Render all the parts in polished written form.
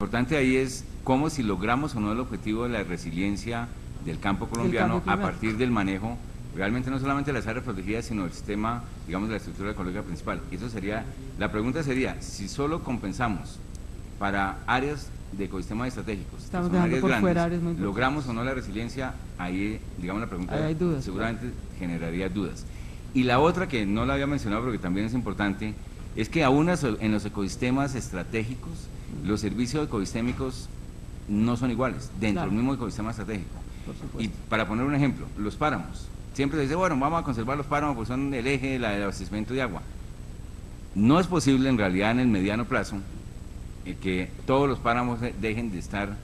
importante ahí es cómo si logramos o no el objetivo de la resiliencia del campo colombiano a partir del manejo, realmente no solamente de las áreas protegidas, sino del sistema, digamos, de la estructura ecológica principal. Y eso sería, la pregunta sería, si solo compensamos para áreas de ecosistemas estratégicos, estamos que son dejando áreas por grandes, fuera áreas muy logramos o no la resiliencia, ahí, digamos, la pregunta hay dudas, seguramente generaría dudas. Y la otra que no la había mencionado, pero que también es importante, es que aún en los ecosistemas estratégicos, los servicios ecosistémicos no son iguales, dentro del mismo ecosistema estratégico. Y para poner un ejemplo, los páramos. Siempre se dice, bueno, vamos a conservar los páramos porque son el eje del abastecimiento de agua. No es posible en realidad en el mediano plazo que todos los páramos dejen de estar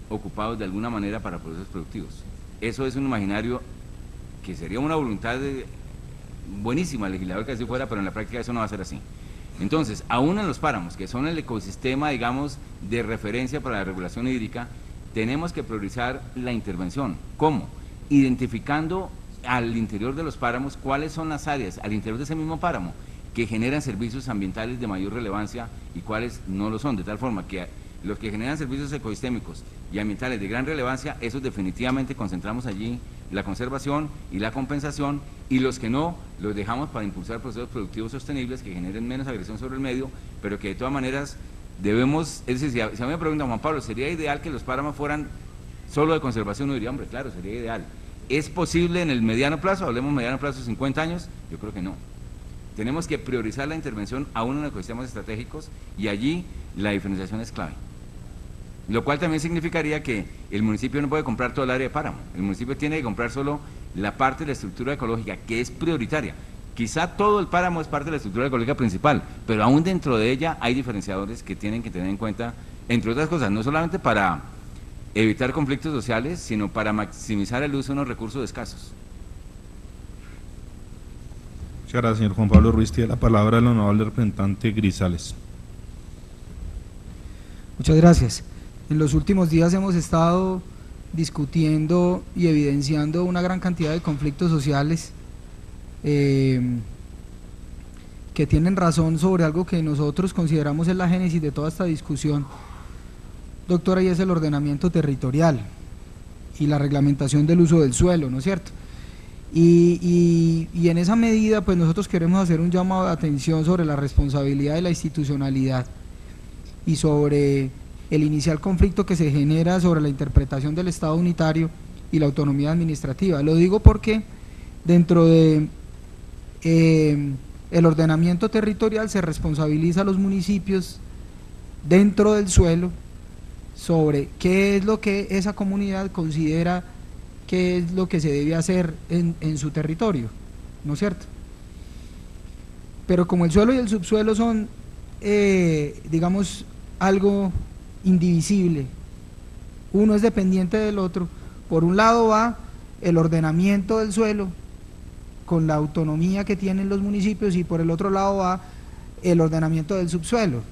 ocupados de alguna manera para procesos productivos. Eso es un imaginario que sería una voluntad buenísima el legislador que así fuera, pero en la práctica eso no va a ser así. Entonces, aún en los páramos, que son el ecosistema, digamos, de referencia para la regulación hídrica, tenemos que priorizar la intervención. ¿Cómo? Identificando al interior de los páramos cuáles son las áreas, al interior de ese mismo páramo, que generan servicios ambientales de mayor relevancia y cuáles no lo son, de tal forma que los que generan servicios ecosistémicos y ambientales de gran relevancia, esos definitivamente concentramos allí la conservación y la compensación, y los que no, los dejamos para impulsar procesos productivos sostenibles que generen menos agresión sobre el medio, pero que de todas maneras debemos, es decir, si a mí me preguntan, Juan Pablo, ¿sería ideal que los páramos fueran solo de conservación? Uno diría, hombre, claro, sería ideal. ¿Es posible en el mediano plazo? Hablemos mediano plazo, 50 años, yo creo que no. Tenemos que priorizar la intervención aún en ecosistemas estratégicos, y allí la diferenciación es clave. Lo cual también significaría que el municipio no puede comprar todo el área de páramo, el municipio tiene que comprar solo la parte de la estructura ecológica, que es prioritaria. Quizá todo el páramo es parte de la estructura ecológica principal, pero aún dentro de ella hay diferenciadores que tienen que tener en cuenta, entre otras cosas, no solamente para evitar conflictos sociales, sino para maximizar el uso de unos recursos escasos. Muchas gracias, señor Juan Pablo Ruiz. Tiene la palabra el honorable representante Grisales. Muchas gracias. En los últimos días hemos estado discutiendo y evidenciando una gran cantidad de conflictos sociales que tienen razón sobre algo que nosotros consideramos es la génesis de toda esta discusión, doctora, y es el ordenamiento territorial y la reglamentación del uso del suelo, ¿no es cierto? Y en esa medida, pues nosotros queremos hacer un llamado de atención sobre la responsabilidad de la institucionalidad y sobre el inicial conflicto que se genera sobre la interpretación del Estado unitario y la autonomía administrativa. Lo digo porque dentro de el ordenamiento territorial se responsabiliza a los municipios dentro del suelo sobre qué es lo que esa comunidad considera qué es lo que se debe hacer en su territorio, ¿no es cierto? Pero como el suelo y el subsuelo son, digamos, algo indivisible, uno es dependiente del otro, por un lado va el ordenamiento del suelo con la autonomía que tienen los municipios, y por el otro lado va el ordenamiento del subsuelo,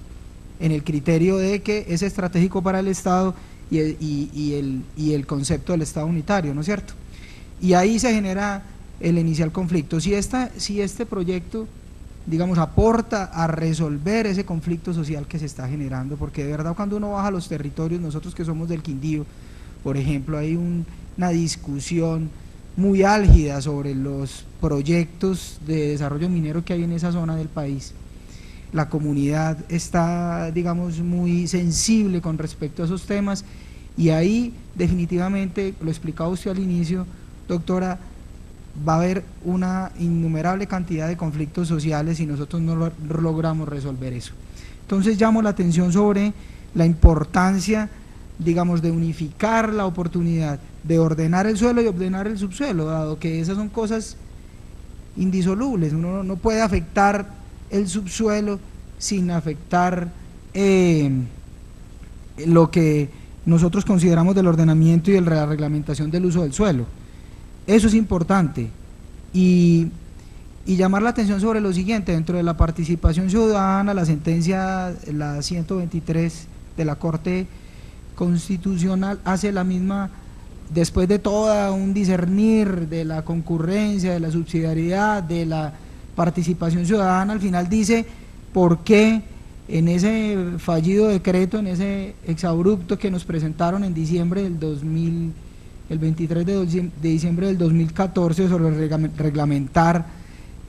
en el criterio de que es estratégico para el Estado y el concepto del Estado unitario, ¿no es cierto? Y ahí se genera el inicial conflicto. Si este proyecto, digamos, aporta a resolver ese conflicto social que se está generando, porque de verdad cuando uno baja a los territorios, nosotros que somos del Quindío, por ejemplo, hay una discusión muy álgida sobre los proyectos de desarrollo minero que hay en esa zona del país. La comunidad está, digamos, muy sensible con respecto a esos temas, y ahí definitivamente, lo explicaba usted al inicio, doctora, va a haber una innumerable cantidad de conflictos sociales si nosotros no logramos resolver eso. Entonces llamo la atención sobre la importancia, digamos, de unificar la oportunidad de ordenar el suelo y ordenar el subsuelo, dado que esas son cosas indisolubles. Uno no puede afectar el subsuelo sin afectar lo que nosotros consideramos del ordenamiento y de la reglamentación del uso del suelo. Eso es importante, y llamar la atención sobre lo siguiente: dentro de la participación ciudadana, la sentencia, la 123 de la Corte Constitucional hace la misma, después de todo un discernir de la concurrencia, de la subsidiariedad, de la participación ciudadana, al final dice por qué en ese fallido decreto, en ese exabrupto que nos presentaron en diciembre del 2000, el 23 de diciembre del 2014 sobre reglamentar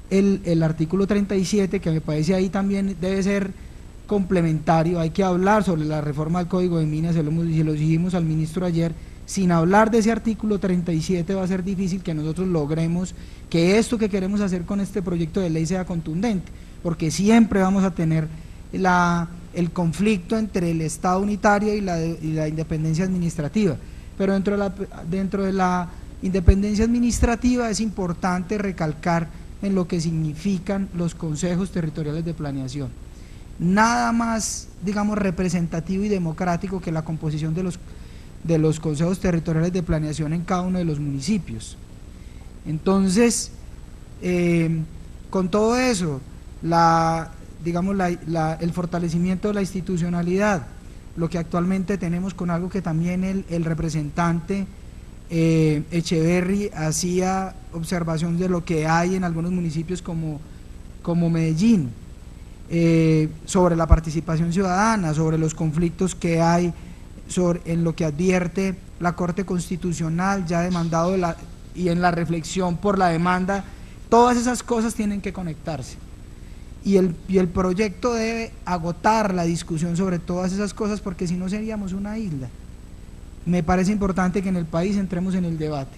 el artículo 37, que me parece ahí también debe ser complementario. Hay que hablar sobre la reforma del Código de Minas, se lo dijimos al ministro ayer. Sin hablar de ese artículo 37 va a ser difícil que nosotros logremos que esto que queremos hacer con este proyecto de ley sea contundente, porque siempre vamos a tener el conflicto entre el Estado unitario y la independencia administrativa. Pero dentro de la independencia administrativa es importante recalcar en lo que significan los consejos territoriales de planeación. Nada más, digamos, representativo y democrático que la composición de los consejos territoriales de planeación en cada uno de los municipios. Entonces, con todo eso, el fortalecimiento de la institucionalidad, lo que actualmente tenemos con algo que también el representante Echeverry hacía observación de lo que hay en algunos municipios como Medellín, sobre la participación ciudadana, sobre los conflictos que hay, en lo que advierte la Corte Constitucional ya demandado y en la reflexión por la demanda. Todas esas cosas tienen que conectarse y el proyecto debe agotar la discusión sobre todas esas cosas, porque si no seríamos una isla. Me parece importante que en el país entremos en el debate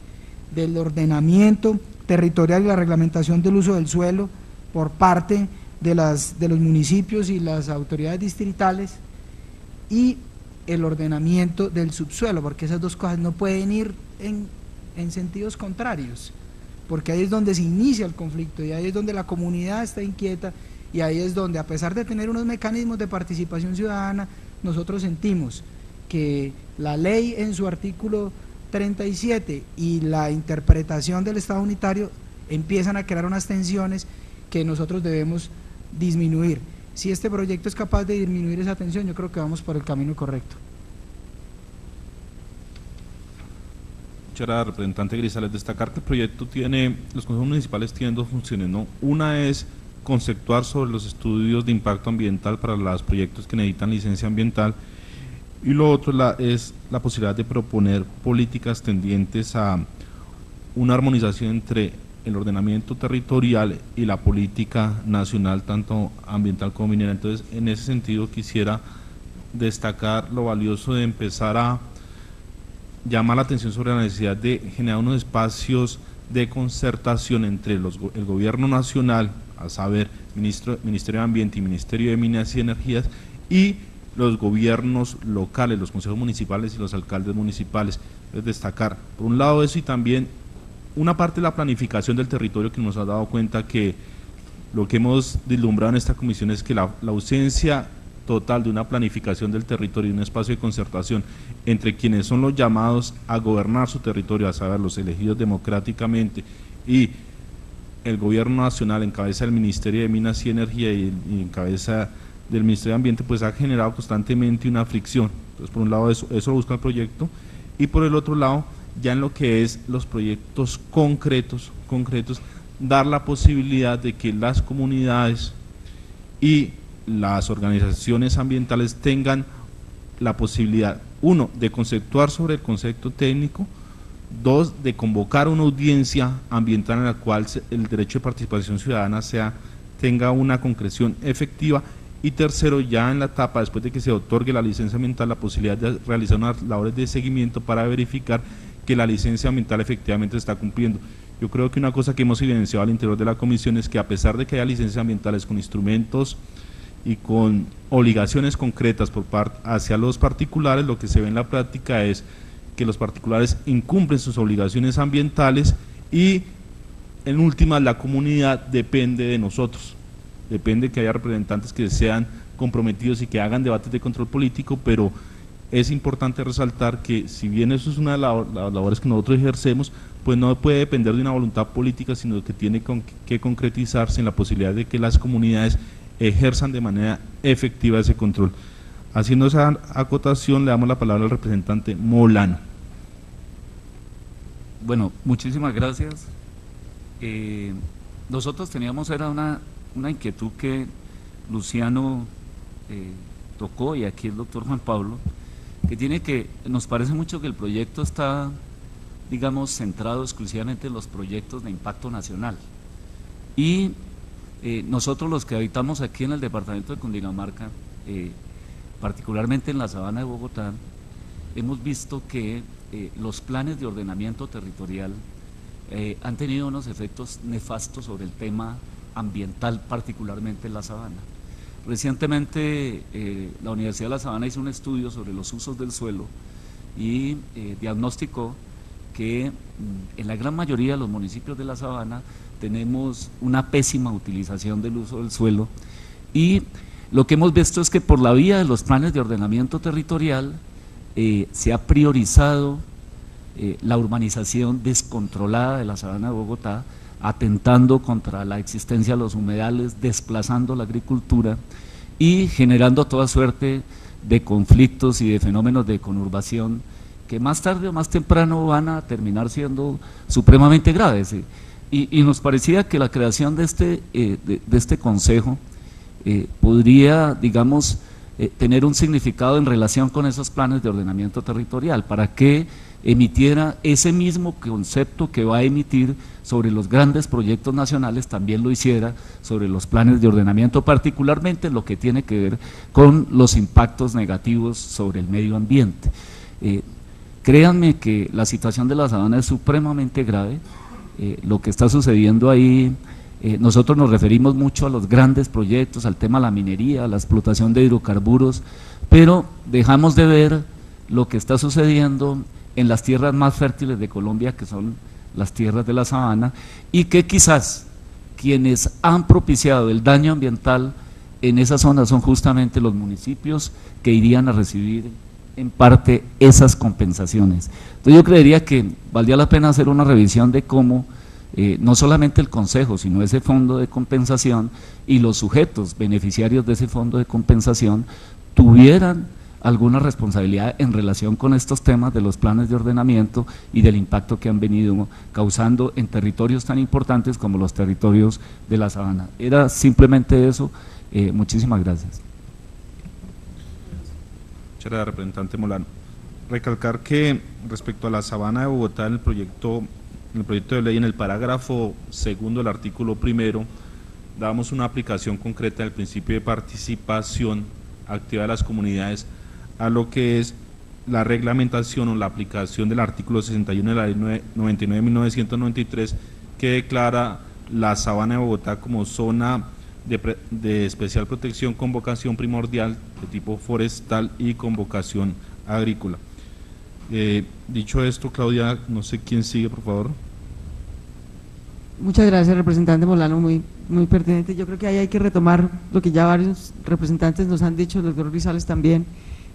del ordenamiento territorial y la reglamentación del uso del suelo por parte de los municipios y las autoridades distritales, y el ordenamiento del subsuelo, porque esas dos cosas no pueden ir en sentidos contrarios, porque ahí es donde se inicia el conflicto y ahí es donde la comunidad está inquieta, y ahí es donde, a pesar de tener unos mecanismos de participación ciudadana, nosotros sentimos que la ley en su artículo 37 y la interpretación del Estado unitario empiezan a crear unas tensiones que nosotros debemos disminuir. Si este proyecto es capaz de disminuir esa tensión, yo creo que vamos por el camino correcto. Muchas gracias, representante Grisales. Destacar que el proyecto los consejos municipales tienen dos funciones, ¿no? Una es conceptuar sobre los estudios de impacto ambiental para los proyectos que necesitan licencia ambiental, y lo otro es la posibilidad de proponer políticas tendientes a una armonización entre el ordenamiento territorial y la política nacional, tanto ambiental como minera. Entonces, en ese sentido quisiera destacar lo valioso de empezar a llamar la atención sobre la necesidad de generar unos espacios de concertación entre el gobierno nacional, a saber, Ministerio de Ambiente y Ministerio de Minas y Energías, y los gobiernos locales, los consejos municipales y los alcaldes municipales. Es destacar, por un lado, eso, y también una parte de la planificación del territorio, que nos ha dado cuenta que lo que hemos vislumbrado en esta comisión es que la ausencia total de una planificación del territorio y un espacio de concertación entre quienes son los llamados a gobernar su territorio, a saber, los elegidos democráticamente, y el gobierno nacional en cabeza del Ministerio de Minas y Energía y en cabeza del Ministerio de Ambiente, pues ha generado constantemente una fricción. Entonces, por un lado eso busca el proyecto, y por el otro lado, ya en lo que es los proyectos concretos, dar la posibilidad de que las comunidades y las organizaciones ambientales tengan la posibilidad, uno, de conceptuar sobre el concepto técnico; dos, de convocar una audiencia ambiental en la cual el derecho de participación ciudadana tenga una concreción efectiva; y tercero, ya en la etapa después de que se otorgue la licencia ambiental, la posibilidad de realizar unas labores de seguimiento para verificar que la licencia ambiental efectivamente se está cumpliendo. Yo creo que una cosa que hemos evidenciado al interior de la comisión es que, a pesar de que haya licencias ambientales con instrumentos y con obligaciones concretas hacia los particulares, lo que se ve en la práctica es que los particulares incumplen sus obligaciones ambientales, y en última la comunidad depende de nosotros, depende que haya representantes que sean comprometidos y que hagan debates de control político, pero es importante resaltar que, si bien eso es una de las labores que nosotros ejercemos, pues no puede depender de una voluntad política, sino que tiene que concretizarse en la posibilidad de que las comunidades ejerzan de manera efectiva ese control. Haciendo esa acotación, le damos la palabra al representante Molano. Bueno, muchísimas gracias. Nosotros teníamos una inquietud que Luciano tocó, y aquí el doctor Juan Pablo, nos parece mucho que el proyecto está, digamos, centrado exclusivamente en los proyectos de impacto nacional. Y nosotros los que habitamos aquí en el departamento de Cundinamarca, particularmente en la Sabana de Bogotá, hemos visto que los planes de ordenamiento territorial han tenido unos efectos nefastos sobre el tema ambiental, particularmente en la Sabana. Recientemente la Universidad de La Sabana hizo un estudio sobre los usos del suelo y diagnosticó que en la gran mayoría de los municipios de la Sabana tenemos una pésima utilización del uso del suelo, y lo que hemos visto es que por la vía de los planes de ordenamiento territorial se ha priorizado la urbanización descontrolada de la Sabana de Bogotá, atentando contra la existencia de los humedales, desplazando la agricultura y generando toda suerte de conflictos y de fenómenos de conurbación que más tarde o más temprano van a terminar siendo supremamente graves. Y nos parecía que la creación de este consejo podría, digamos, tener un significado en relación con esos planes de ordenamiento territorial, para que emitiera ese mismo concepto que va a emitir sobre los grandes proyectos nacionales, también lo hiciera sobre los planes de ordenamiento, particularmente en lo que tiene que ver con los impactos negativos sobre el medio ambiente. Créanme que la situación de la Sabana es supremamente grave. Lo que está sucediendo ahí, nosotros nos referimos mucho a los grandes proyectos, al tema de la minería, a la explotación de hidrocarburos, pero dejamos de ver lo que está sucediendo en las tierras más fértiles de Colombia, que son las tierras de la Sabana, y que quizás quienes han propiciado el daño ambiental en esa zona son justamente los municipios que irían a recibir en parte esas compensaciones. Entonces yo creería que valdría la pena hacer una revisión de cómo no solamente el Consejo, sino ese fondo de compensación y los sujetos beneficiarios de ese fondo de compensación tuvieran alguna responsabilidad en relación con estos temas de los planes de ordenamiento y del impacto que han venido causando en territorios tan importantes como los territorios de la Sabana. Era simplemente eso. Muchísimas gracias. Muchas gracias, representante Molano. Recalcar que respecto a la Sabana de Bogotá, en el proyecto de ley, en el parágrafo segundo del artículo primero, damos una aplicación concreta del principio de participación activa de las comunidades a lo que es la reglamentación o la aplicación del artículo 61 de la ley 99 de 1993, que declara la Sabana de Bogotá como zona de especial protección con vocación primordial de tipo forestal y con vocación agrícola. Dicho esto, Claudia, no sé quién sigue, por favor. Muchas gracias, representante Molano, muy pertinente. Yo creo que ahí hay que retomar lo que ya varios representantes nos han dicho, el doctor Grisales también,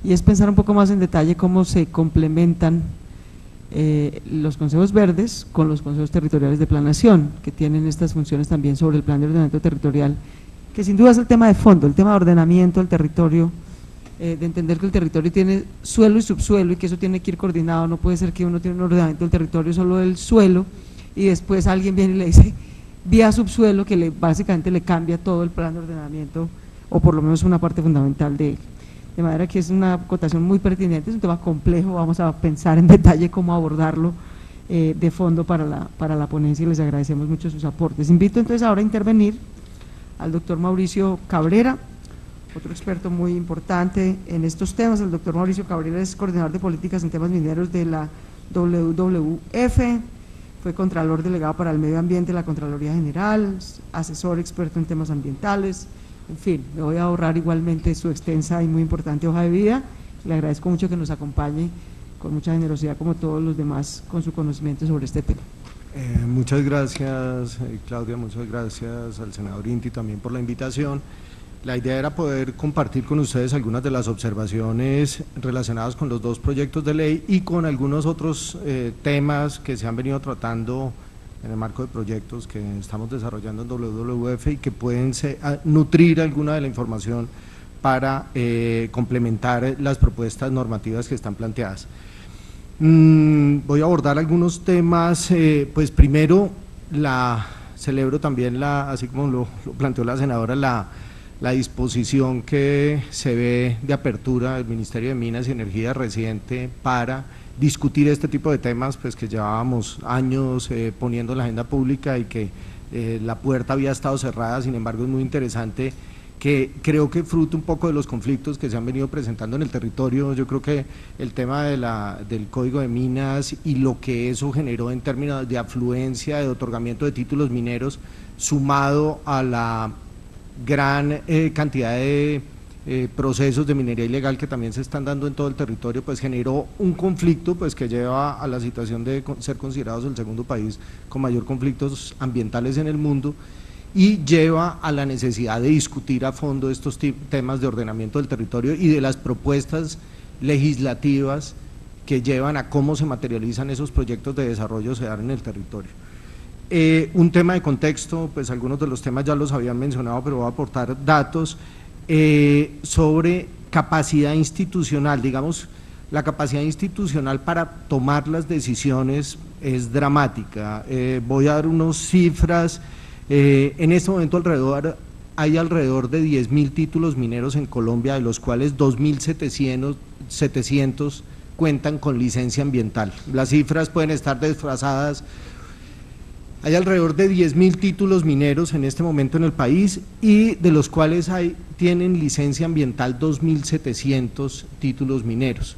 y es pensar un poco más en detalle cómo se complementan los consejos verdes con los consejos territoriales de planación, que tienen estas funciones también sobre el plan de ordenamiento territorial, que sin duda es el tema de fondo, el tema de ordenamiento del territorio, de entender que el territorio tiene suelo y subsuelo y que eso tiene que ir coordinado. No puede ser que uno tiene un ordenamiento del territorio solo del suelo y después alguien viene y le dice vía subsuelo, que básicamente le cambia todo el plan de ordenamiento, o por lo menos una parte fundamental de él. De manera que es una acotación muy pertinente, es un tema complejo, vamos a pensar en detalle cómo abordarlo de fondo para la ponencia, y les agradecemos mucho sus aportes. Invito entonces ahora a intervenir al doctor Mauricio Cabrera, otro experto muy importante en estos temas. El doctor Mauricio Cabrera es coordinador de políticas en temas mineros de la WWF, fue Contralor Delegado para el Medio Ambiente de la Contraloría General, asesor experto en temas ambientales. En fin, me voy a ahorrar igualmente su extensa y muy importante hoja de vida. Le agradezco mucho que nos acompañe con mucha generosidad, como todos los demás, con su conocimiento sobre este tema. Muchas gracias, Claudia, muchas gracias al senador Inti también por la invitación. La idea era poder compartir con ustedes algunas de las observaciones relacionadas con los dos proyectos de ley y con algunos otros temas que se han venido tratando en el marco de proyectos que estamos desarrollando en WWF y que pueden nutrir alguna de la información para complementar las propuestas normativas que están planteadas. Voy a abordar algunos temas, pues primero celebro también, así como lo planteó la senadora, la disposición que se ve de apertura del Ministerio de Minas y Energía reciente para discutir este tipo de temas, pues que llevábamos años poniendo en la agenda pública y que la puerta había estado cerrada. Sin embargo, es muy interesante, que creo que fruto un poco de los conflictos que se han venido presentando en el territorio. Yo creo que el tema del Código de Minas y lo que eso generó en términos de afluencia, de otorgamiento de títulos mineros, sumado a la gran cantidad de procesos de minería ilegal que también se están dando en todo el territorio, pues generó un conflicto pues que lleva a la situación de ser considerados el segundo país con mayor conflictos ambientales en el mundo, y lleva a la necesidad de discutir a fondo estos temas de ordenamiento del territorio y de las propuestas legislativas que llevan a cómo se materializan esos proyectos de desarrollo se dan en el territorio. Un tema de contexto, pues algunos de los temas ya los habían mencionado, pero voy a aportar datos sobre capacidad institucional. Digamos, la capacidad institucional para tomar las decisiones es dramática. Voy a dar unas cifras. En este momento hay alrededor de 10.000 títulos mineros en Colombia, de los cuales 2.700 cuentan con licencia ambiental. Las cifras pueden estar desfasadas. Hay alrededor de 10.000 títulos mineros en este momento en el país, y de los cuales tienen licencia ambiental 2.700 títulos mineros.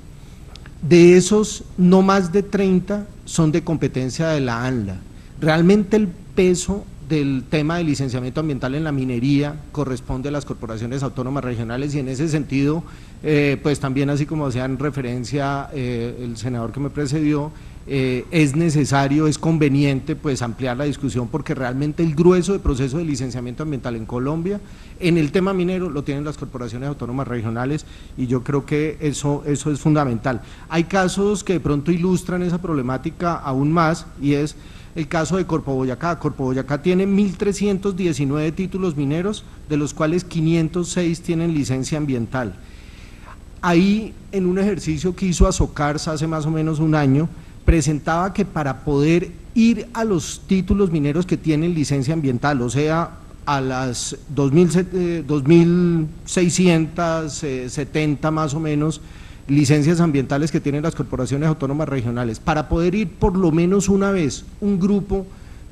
De esos, no más de 30 son de competencia de la ANLA. Realmente el peso del tema de licenciamiento ambiental en la minería corresponde a las corporaciones autónomas regionales, y en ese sentido, pues también, así como hacía en referencia el senador que me precedió, es necesario, es conveniente pues ampliar la discusión, porque realmente el grueso de proceso de licenciamiento ambiental en Colombia en el tema minero lo tienen las corporaciones autónomas regionales, y yo creo que eso es fundamental. Hay casos que de pronto ilustran esa problemática aún más, y es el caso de Corpo Boyacá. Corpo Boyacá tiene 1.319 títulos mineros, de los cuales 506 tienen licencia ambiental. Ahí, en un ejercicio que hizo Azocarsa hace más o menos un año, presentaba que para poder ir a los títulos mineros que tienen licencia ambiental, o sea, a las 2.670 más o menos licencias ambientales que tienen las corporaciones autónomas regionales, para poder ir por lo menos una vez un grupo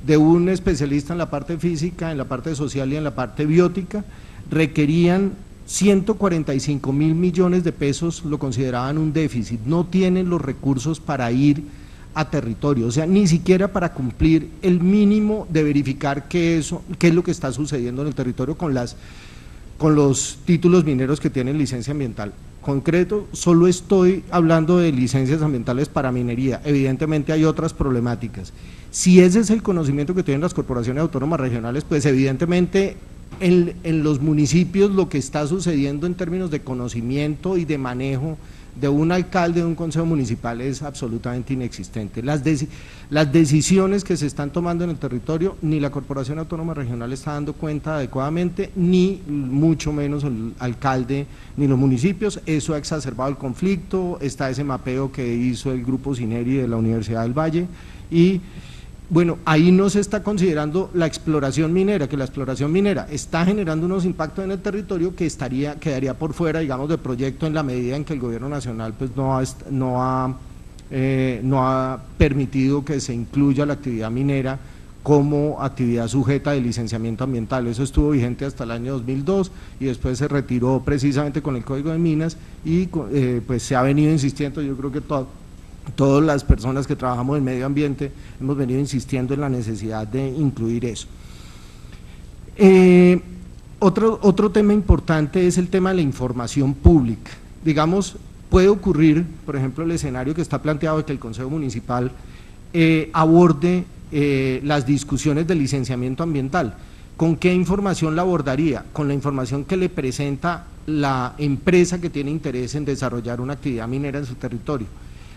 de un especialista en la parte física, en la parte social y en la parte biótica, requerían 145.000 millones de pesos, lo consideraban un déficit. No tienen los recursos para ir a territorio, o sea, ni siquiera para cumplir el mínimo de verificar qué es lo que está sucediendo en el territorio con los títulos mineros que tienen licencia ambiental. Concreto, solo estoy hablando de licencias ambientales para minería. Evidentemente hay otras problemáticas. Si ese es el conocimiento que tienen las corporaciones autónomas regionales, pues evidentemente en los municipios lo que está sucediendo en términos de conocimiento y de manejo de un alcalde de un consejo municipal es absolutamente inexistente. Las decisiones que se están tomando en el territorio, ni la Corporación Autónoma Regional está dando cuenta adecuadamente, ni mucho menos el alcalde ni los municipios. Eso ha exacerbado el conflicto. Está ese mapeo que hizo el Grupo Cineri de la Universidad del Valle, y bueno, ahí no se está considerando la exploración minera, que la exploración minera está generando unos impactos en el territorio que quedaría por fuera, digamos, del proyecto, en la medida en que el gobierno nacional pues no ha permitido que se incluya la actividad minera como actividad sujeta de licenciamiento ambiental. Eso estuvo vigente hasta el año 2002 y después se retiró precisamente con el Código de Minas, y pues se ha venido insistiendo. Yo creo que todas las personas que trabajamos en medio ambiente hemos venido insistiendo en la necesidad de incluir eso. Otro tema importante es el tema de la información pública. Digamos, puede ocurrir, por ejemplo, el escenario que está planteado de que el Consejo Municipal aborde las discusiones de licenciamiento ambiental. ¿Con qué información la abordaría? Con la información que le presenta la empresa que tiene interés en desarrollar una actividad minera en su territorio.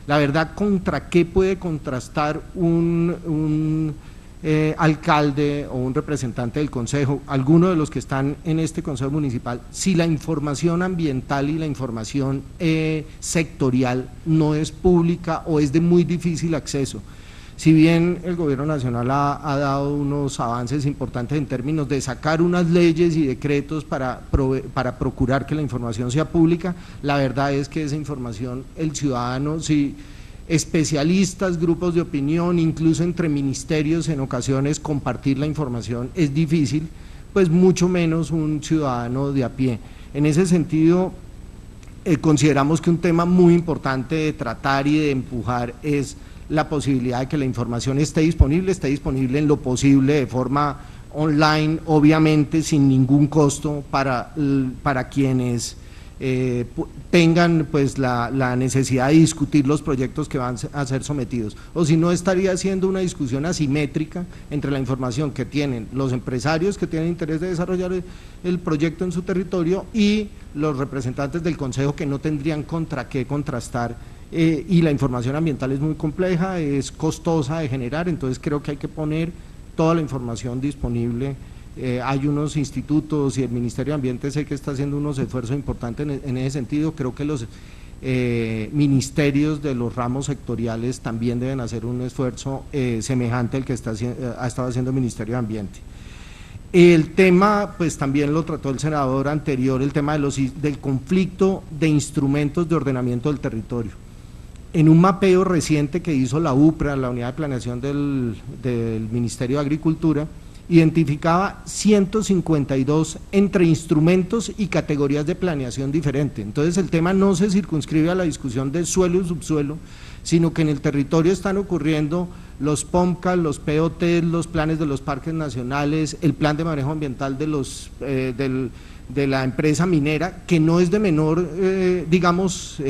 La verdad, ¿contra qué puede contrastar un alcalde o un representante del consejo, alguno de los que están en este consejo municipal, si la información ambiental y la información sectorial no es pública o es de muy difícil acceso? si bien el gobierno nacional ha dado unos avances importantes en términos de sacar unas leyes y decretos para procurar que la información sea pública, la verdad es que esa información el ciudadano, si especialistas, grupos de opinión, incluso entre ministerios en ocasiones compartir la información es difícil, pues mucho menos un ciudadano de a pie. En ese sentido, consideramos que un tema muy importante de tratar y de empujar es la posibilidad de que la información esté disponible en lo posible de forma online, obviamente sin ningún costo para quienes tengan pues la necesidad de discutir los proyectos que van a ser sometidos, o si no estaría siendo una discusión asimétrica entre la información que tienen los empresarios que tienen interés de desarrollar el proyecto en su territorio y los representantes del Consejo que no tendrían contra qué contrastar, y la información ambiental es muy compleja, es costosa de generar, entonces creo que hay que poner toda la información disponible. Hay unos institutos y el Ministerio de Ambiente sé que está haciendo unos esfuerzos importantes en ese sentido, creo que los ministerios de los ramos sectoriales también deben hacer un esfuerzo semejante al que ha estado haciendo el Ministerio de Ambiente. El tema, pues también lo trató el senador anterior, el tema del conflicto de instrumentos de ordenamiento del territorio. En un mapeo reciente que hizo la UPRA, la Unidad de Planeación del Ministerio de Agricultura, identificaba 152 entre instrumentos y categorías de planeación diferentes. Entonces el tema no se circunscribe a la discusión de suelo y subsuelo, sino que en el territorio están ocurriendo los POMCA, los POT, los planes de los parques nacionales, el plan de manejo ambiental de la empresa minera, que no es de menor, digamos,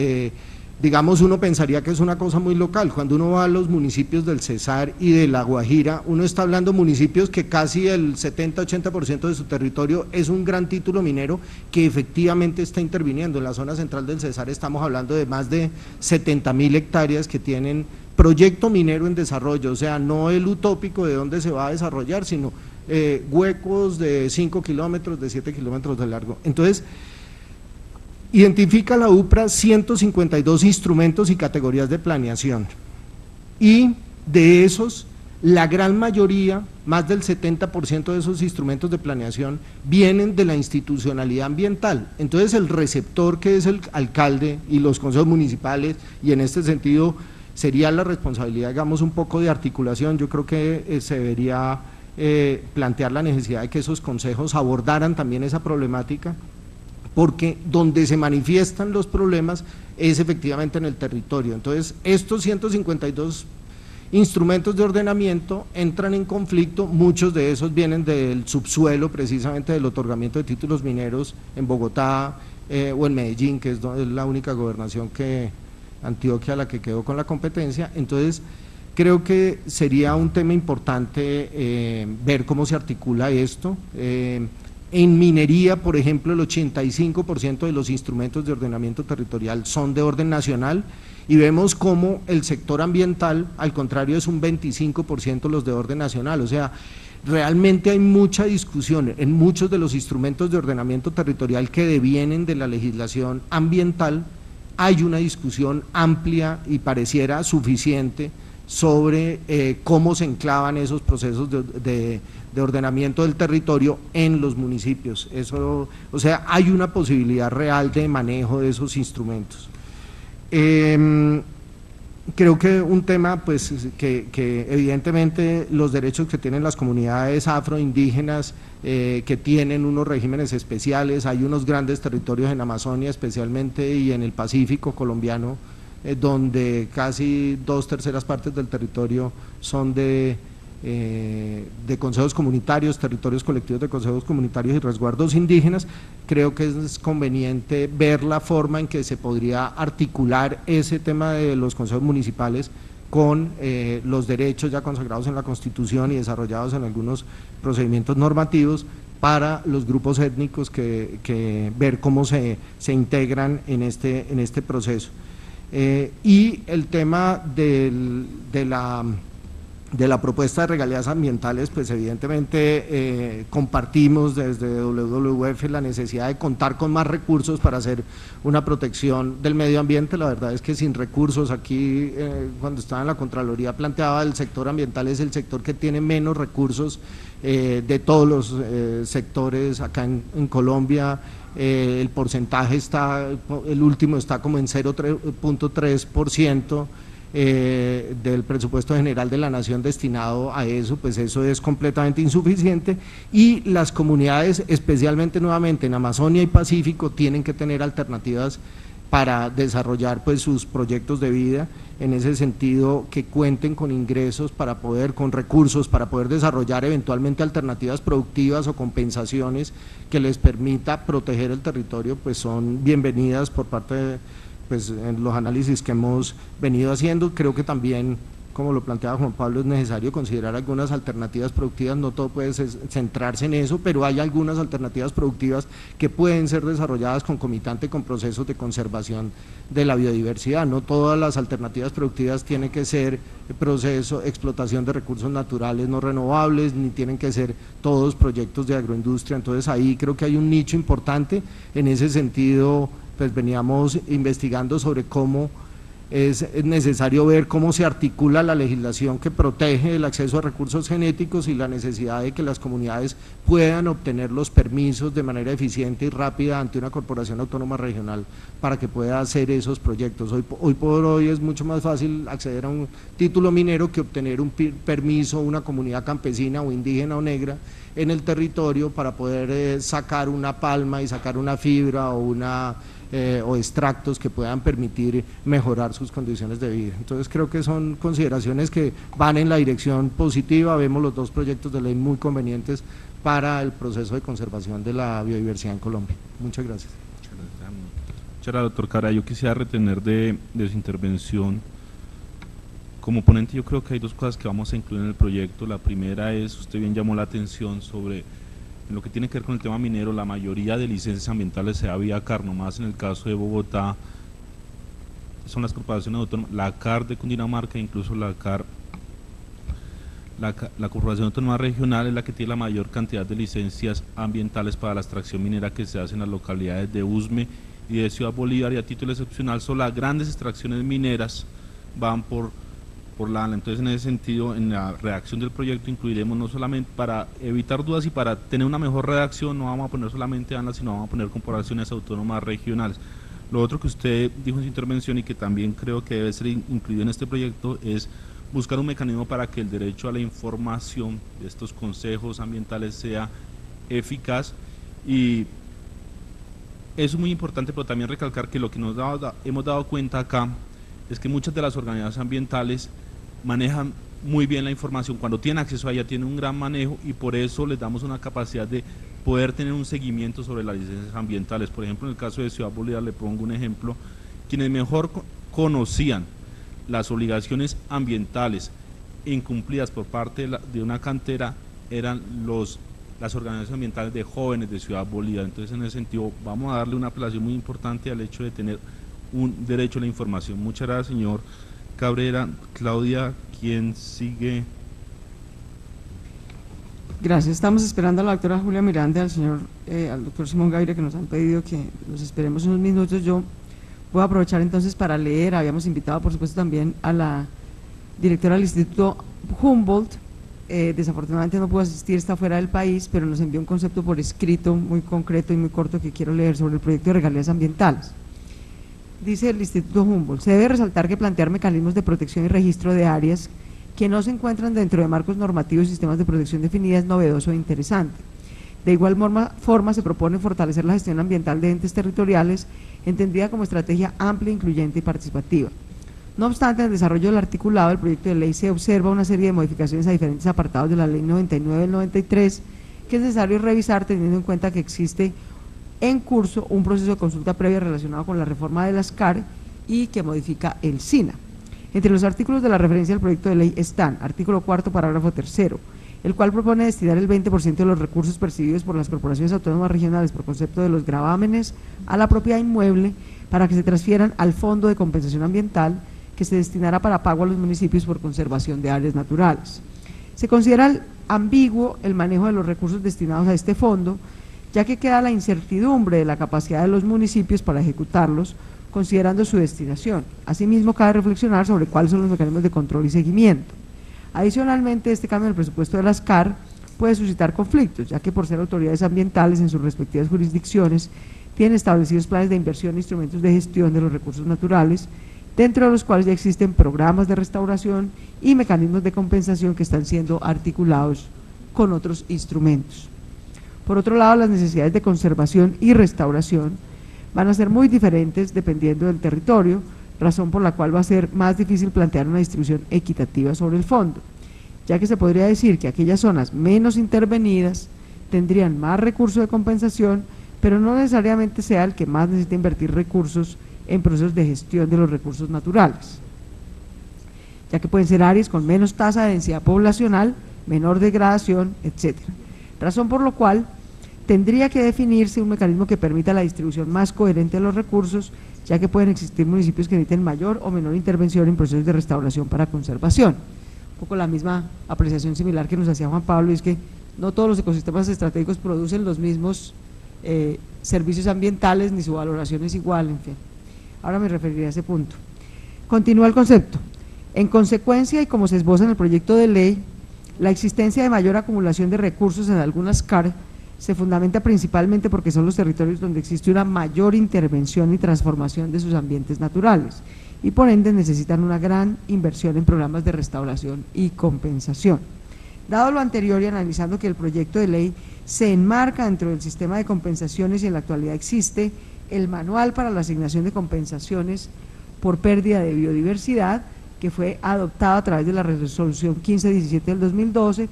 uno pensaría que es una cosa muy local. Cuando uno va a los municipios del Cesar y de La Guajira, uno está hablando de municipios que casi el 70-80% de su territorio es un gran título minero que efectivamente está interviniendo. En la zona central del Cesar estamos hablando de más de 70.000 hectáreas que tienen proyecto minero en desarrollo, o sea, no el utópico de dónde se va a desarrollar, sino huecos de 5 kilómetros, de 7 kilómetros de largo. Entonces, identifica la UPRA 152 instrumentos y categorías de planeación, y de esos, la gran mayoría, más del 70% de esos instrumentos de planeación vienen de la institucionalidad ambiental. Entonces el receptor, que es el alcalde y los consejos municipales, y en este sentido sería la responsabilidad, digamos, un poco de articulación. Yo creo que se debería plantear la necesidad de que esos consejos abordaran también esa problemática, porque donde se manifiestan los problemas es efectivamente en el territorio. Entonces, estos 152 instrumentos de ordenamiento entran en conflicto, muchos de esos vienen del subsuelo, precisamente del otorgamiento de títulos mineros en Bogotá o en Medellín, que es la única gobernación que Antioquia la que quedó con la competencia. Entonces, creo que sería un tema importante ver cómo se articula esto. En minería, por ejemplo, el 85% de los instrumentos de ordenamiento territorial son de orden nacional, y vemos cómo el sector ambiental, al contrario, es un 25% los de orden nacional. O sea, realmente hay mucha discusión en muchos de los instrumentos de ordenamiento territorial que devienen de la legislación ambiental. Hay una discusión amplia y pareciera suficiente sobre cómo se enclavan esos procesos de ordenamiento del territorio en los municipios. Eso, o sea, hay una posibilidad real de manejo de esos instrumentos. Creo que un tema, pues, que evidentemente los derechos que tienen las comunidades afroindígenas, que tienen unos regímenes especiales, hay unos grandes territorios en Amazonia especialmente y en el Pacífico colombiano, donde casi 2/3 partes del territorio son de consejos comunitarios, territorios colectivos de consejos comunitarios y resguardos indígenas. Creo que es conveniente ver la forma en que se podría articular ese tema de los consejos municipales con los derechos ya consagrados en la Constitución y desarrollados en algunos procedimientos normativos para los grupos étnicos, que ver cómo se integran en este proceso. Y el tema de la propuesta de regalías ambientales, pues evidentemente compartimos desde WWF la necesidad de contar con más recursos para hacer una protección del medio ambiente. La verdad es que sin recursos, aquí cuando estaba en la Contraloría planteaba el sector ambiental es el sector que tiene menos recursos de todos los sectores acá en Colombia. El porcentaje está, el último está como en 0.3%. Del presupuesto general de la nación destinado a eso, pues eso es completamente insuficiente, y las comunidades, especialmente nuevamente en Amazonia y Pacífico, tienen que tener alternativas para desarrollar pues sus proyectos de vida. En ese sentido, que cuenten con ingresos para poder, con recursos para poder desarrollar eventualmente alternativas productivas o compensaciones que les permita proteger el territorio, pues son bienvenidas por parte de pues en los análisis que hemos venido haciendo. Creo que también, como lo planteaba Juan Pablo, es necesario considerar algunas alternativas productivas, no todo puede centrarse en eso, pero hay algunas alternativas productivas que pueden ser desarrolladas concomitante con procesos de conservación de la biodiversidad. No todas las alternativas productivas tienen que ser explotación de recursos naturales no renovables, ni tienen que ser todos proyectos de agroindustria. Entonces ahí creo que hay un nicho importante. En ese sentido, pues veníamos investigando sobre cómo es necesario ver cómo se articula la legislación que protege el acceso a recursos genéticos y la necesidad de que las comunidades puedan obtener los permisos de manera eficiente y rápida ante una corporación autónoma regional para que pueda hacer esos proyectos. Hoy por hoy es mucho más fácil acceder a un título minero que obtener un permiso, una comunidad campesina o indígena o negra en el territorio para poder sacar una palma y sacar una fibra o extractos que puedan permitir mejorar sus condiciones de vida. Entonces creo que son consideraciones que van en la dirección positiva. Vemos los dos proyectos de ley muy convenientes para el proceso de conservación de la biodiversidad en Colombia. Muchas gracias. Muchas gracias, doctor Cara. Yo quisiera retener de su intervención como ponente. Yo creo que hay dos cosas que vamos a incluir en el proyecto. La primera es, usted bien llamó la atención sobre en lo que tiene que ver con el tema minero. La mayoría de licencias ambientales se da vía CAR, nomás en el caso de Bogotá son las corporaciones autónomas, la CAR de Cundinamarca, incluso la CAR, la Corporación Autónoma Regional es la que tiene la mayor cantidad de licencias ambientales para la extracción minera que se hace en las localidades de Usme y de Ciudad Bolívar, y a título excepcional solo las grandes extracciones mineras van por la ANLA. Entonces, en ese sentido, en la redacción del proyecto incluiremos, no solamente para evitar dudas y para tener una mejor redacción, no vamos a poner solamente ANLA, sino vamos a poner corporaciones autónomas regionales. Lo otro que usted dijo en su intervención y que también creo que debe ser incluido en este proyecto es buscar un mecanismo para que el derecho a la información de estos consejos ambientales sea eficaz, y eso es muy importante, pero también recalcar que lo que hemos dado cuenta acá es que muchas de las organizaciones ambientales manejan muy bien la información, cuando tienen acceso a ella tienen un gran manejo, y por eso les damos una capacidad de poder tener un seguimiento sobre las licencias ambientales. Por ejemplo, en el caso de Ciudad Bolívar, le pongo un ejemplo, quienes mejor conocían las obligaciones ambientales incumplidas por parte de una cantera eran las organizaciones ambientales de jóvenes de Ciudad Bolívar. Entonces, en ese sentido, vamos a darle una apelación muy importante al hecho de tener un derecho a la información. Muchas gracias, señor Cabrera. Claudia, ¿quién sigue? Gracias. Estamos esperando a la doctora Julia Miranda y al doctor Simón Gaviria, que nos han pedido que los esperemos unos minutos. Yo voy a aprovechar entonces para leer. Habíamos invitado, por supuesto, también a la directora del Instituto Humboldt. Desafortunadamente no pudo asistir, está fuera del país, pero nos envió un concepto por escrito muy concreto y muy corto que quiero leer sobre el proyecto de regalías ambientales. Dice el Instituto Humboldt: se debe resaltar que plantear mecanismos de protección y registro de áreas que no se encuentran dentro de marcos normativos y sistemas de protección definidas es novedoso e interesante. De igual forma se propone fortalecer la gestión ambiental de entes territoriales, entendida como estrategia amplia, incluyente y participativa. No obstante, en el desarrollo del articulado del proyecto de ley se observa una serie de modificaciones a diferentes apartados de la Ley 99 del 93 que es necesario revisar, teniendo en cuenta que existe en curso un proceso de consulta previa relacionado con la reforma de las CAR y que modifica el SINA. Entre los artículos de la referencia al proyecto de ley están: artículo 4º, parágrafo 3º, el cual propone destinar el 20% de los recursos percibidos por las corporaciones autónomas regionales por concepto de los gravámenes a la propiedad inmueble para que se transfieran al Fondo de Compensación Ambiental, que se destinará para pago a los municipios por conservación de áreas naturales. Se considera ambiguo el manejo de los recursos destinados a este fondo, ya que queda la incertidumbre de la capacidad de los municipios para ejecutarlos, considerando su destinación. Asimismo, cabe reflexionar sobre cuáles son los mecanismos de control y seguimiento. Adicionalmente, este cambio en el presupuesto de las CAR puede suscitar conflictos, ya que por ser autoridades ambientales en sus respectivas jurisdicciones, tienen establecidos planes de inversión e instrumentos de gestión de los recursos naturales, dentro de los cuales ya existen programas de restauración y mecanismos de compensación que están siendo articulados con otros instrumentos. Por otro lado, las necesidades de conservación y restauración van a ser muy diferentes dependiendo del territorio, razón por la cual va a ser más difícil plantear una distribución equitativa sobre el fondo, ya que se podría decir que aquellas zonas menos intervenidas tendrían más recursos de compensación, pero no necesariamente sea el que más necesita invertir recursos en procesos de gestión de los recursos naturales, ya que pueden ser áreas con menos tasa de densidad poblacional, menor degradación, etc. Razón por lo cual tendría que definirse un mecanismo que permita la distribución más coherente de los recursos, ya que pueden existir municipios que necesiten mayor o menor intervención en procesos de restauración para conservación. Un poco la misma apreciación similar que nos hacía Juan Pablo, es que no todos los ecosistemas estratégicos producen los mismos servicios ambientales, ni su valoración es igual, en fin. Ahora me referiré a ese punto. Continúa el concepto. En consecuencia, y como se esboza en el proyecto de ley, la existencia de mayor acumulación de recursos en algunas CAR se fundamenta principalmente porque son los territorios donde existe una mayor intervención y transformación de sus ambientes naturales y por ende necesitan una gran inversión en programas de restauración y compensación. Dado lo anterior y analizando que el proyecto de ley se enmarca dentro del sistema de compensaciones y en la actualidad existe el manual para la asignación de compensaciones por pérdida de biodiversidad, que fue adoptado a través de la resolución 1517 del 2012,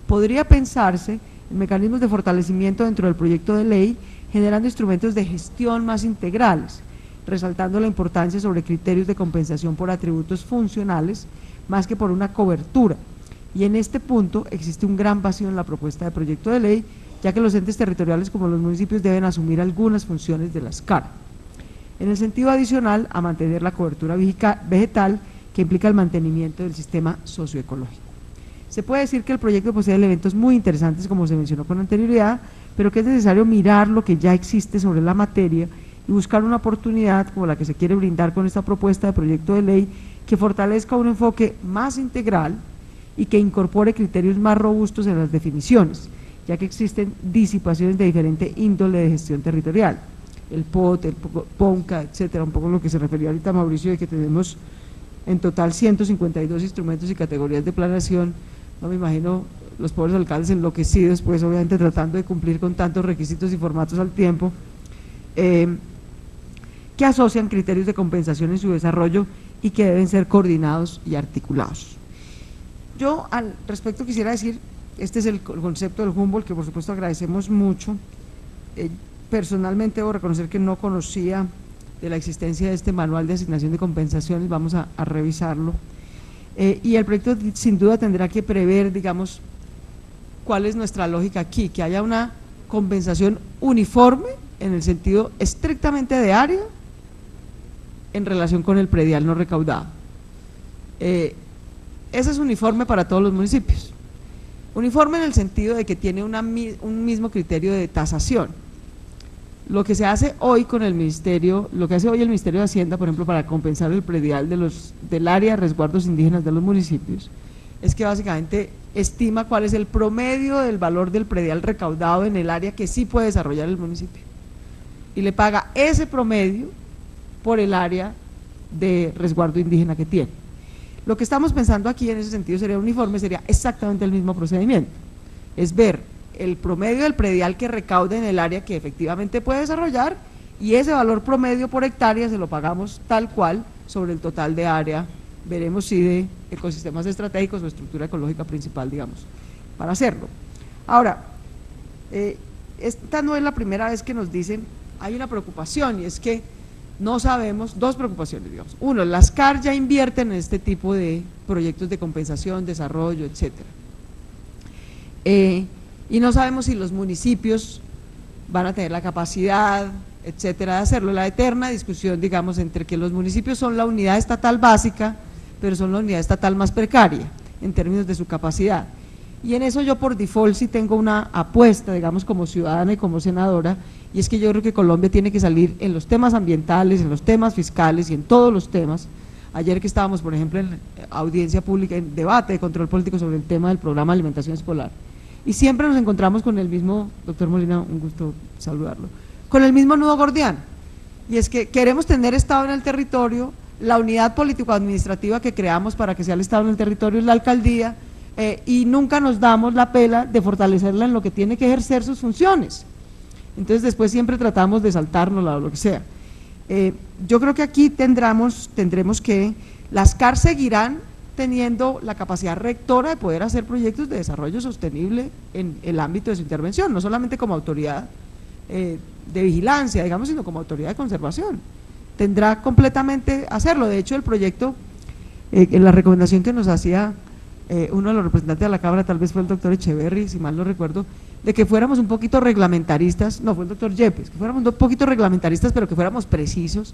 podría pensarse en mecanismos de fortalecimiento dentro del proyecto de ley, generando instrumentos de gestión más integrales, resaltando la importancia sobre criterios de compensación por atributos funcionales, más que por una cobertura. Y en este punto existe un gran vacío en la propuesta de proyecto de ley, ya que los entes territoriales como los municipios deben asumir algunas funciones de las CAR. En el sentido adicional a mantener la cobertura vegetal que implica el mantenimiento del sistema socioecológico. Se puede decir que el proyecto posee elementos muy interesantes, como se mencionó con anterioridad, pero que es necesario mirar lo que ya existe sobre la materia y buscar una oportunidad como la que se quiere brindar con esta propuesta de proyecto de ley que fortalezca un enfoque más integral y que incorpore criterios más robustos en las definiciones, ya que existen disipaciones de diferente índole de gestión territorial, el POT, el PONCA, etcétera, un poco lo que se refería ahorita Mauricio, de que tenemos en total 152 instrumentos y categorías de planeación. No me imagino los pobres alcaldes enloquecidos, pues obviamente tratando de cumplir con tantos requisitos y formatos al tiempo, que asocian criterios de compensación en su desarrollo y que deben ser coordinados y articulados. Yo al respecto quisiera decir, este es el concepto del Humboldt, que por supuesto agradecemos mucho. Personalmente debo reconocer que no conocía de la existencia de este manual de asignación de compensaciones, vamos a revisarlo. Y el proyecto sin duda tendrá que prever, digamos, cuál es nuestra lógica aquí, que haya una compensación uniforme en el sentido estrictamente de área en relación con el predial no recaudado. Ese es uniforme para todos los municipios. Uniforme en el sentido de que tiene un mismo criterio de tasación. Lo que se hace hoy con el Ministerio, lo que hace hoy el Ministerio de Hacienda, por ejemplo, para compensar el predial del área de resguardos indígenas de los municipios, es que básicamente estima cuál es el promedio del valor del predial recaudado en el área que sí puede desarrollar el municipio. Y le paga ese promedio por el área de resguardo indígena que tiene. Lo que estamos pensando aquí en ese sentido sería uniforme, sería exactamente el mismo procedimiento, es ver el promedio del predial que recaude en el área que efectivamente puede desarrollar y ese valor promedio por hectárea se lo pagamos tal cual sobre el total de área, veremos si de ecosistemas estratégicos o estructura ecológica principal, digamos, para hacerlo. Ahora, esta no es la primera vez que nos dicen, hay una preocupación y es que no sabemos, dos preocupaciones, digamos. Uno, las CAR ya invierten en este tipo de proyectos de compensación, desarrollo, etcétera. Y no sabemos si los municipios van a tener la capacidad, etcétera, de hacerlo. La eterna discusión, digamos, entre que los municipios son la unidad estatal básica, pero son la unidad estatal más precaria en términos de su capacidad. Y en eso yo por default sí tengo una apuesta, digamos, como ciudadana y como senadora, y es que yo creo que Colombia tiene que salir en los temas ambientales, en los temas fiscales y en todos los temas. Ayer que estábamos, por ejemplo, en audiencia pública, en debate de control político sobre el tema del programa de alimentación escolar, y siempre nos encontramos con el mismo, doctor Molina, un gusto saludarlo, con el mismo nudo gordiano, y es que queremos tener Estado en el territorio, la unidad político-administrativa que creamos para que sea el Estado en el territorio es la alcaldía, y nunca nos damos la pela de fortalecerla en lo que tiene que ejercer sus funciones. Entonces después siempre tratamos de saltárnosla o lo que sea. Yo creo que aquí tendremos que, las CAR seguirán teniendo la capacidad rectora de poder hacer proyectos de desarrollo sostenible en el ámbito de su intervención, no solamente como autoridad de vigilancia, digamos, sino como autoridad de conservación. Tendrá completamente hacerlo. De hecho, el proyecto, en la recomendación que nos hacía uno de los representantes de la Cámara, tal vez fue el doctor Echeverry, si mal no recuerdo, de que fuéramos un poquito reglamentaristas, no, fue el doctor Yepes, que fuéramos un poquito reglamentaristas, pero que fuéramos precisos.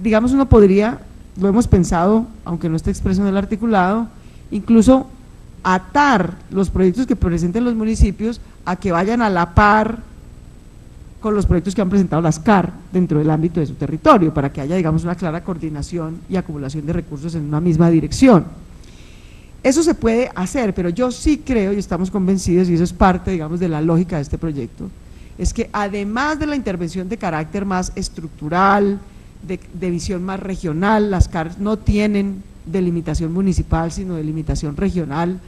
Digamos, uno podría, lo hemos pensado, aunque no esté expreso en el articulado, incluso atar los proyectos que presenten los municipios a que vayan a la par con los proyectos que han presentado las CAR dentro del ámbito de su territorio, para que haya, digamos, una clara coordinación y acumulación de recursos en una misma dirección. Eso se puede hacer, pero yo sí creo, y estamos convencidos, y eso es parte, digamos, de la lógica de este proyecto, es que además de la intervención de carácter más estructural, de visión más regional, las CAR no tienen delimitación municipal, sino delimitación regional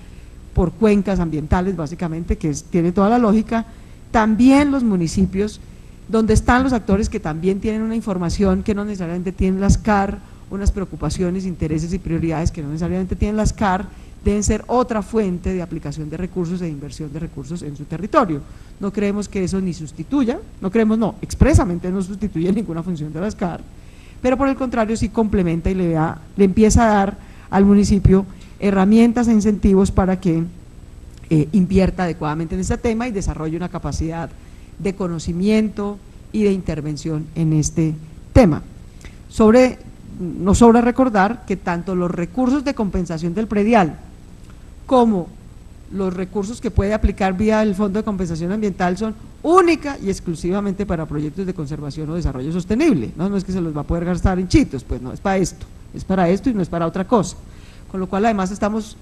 por cuencas ambientales, básicamente, que tiene toda la lógica. También los municipios, donde están los actores que también tienen una información que no necesariamente tienen las CAR, unas preocupaciones, intereses y prioridades que no necesariamente tienen las CAR, deben ser otra fuente de aplicación de recursos e inversión de recursos en su territorio. No creemos que eso ni sustituya, expresamente no sustituye ninguna función de las CAR, pero por el contrario sí complementa y le empieza a dar al municipio herramientas e incentivos para que invierta adecuadamente en este tema y desarrolle una capacidad de conocimiento y de intervención en este tema. Nos sobra recordar que tanto los recursos de compensación del predial como los recursos que puede aplicar vía el Fondo de Compensación Ambiental son única y exclusivamente para proyectos de conservación o desarrollo sostenible, no es que se los va a poder gastar en chitos, pues no, es para esto y no es para otra cosa, con lo cual además estamos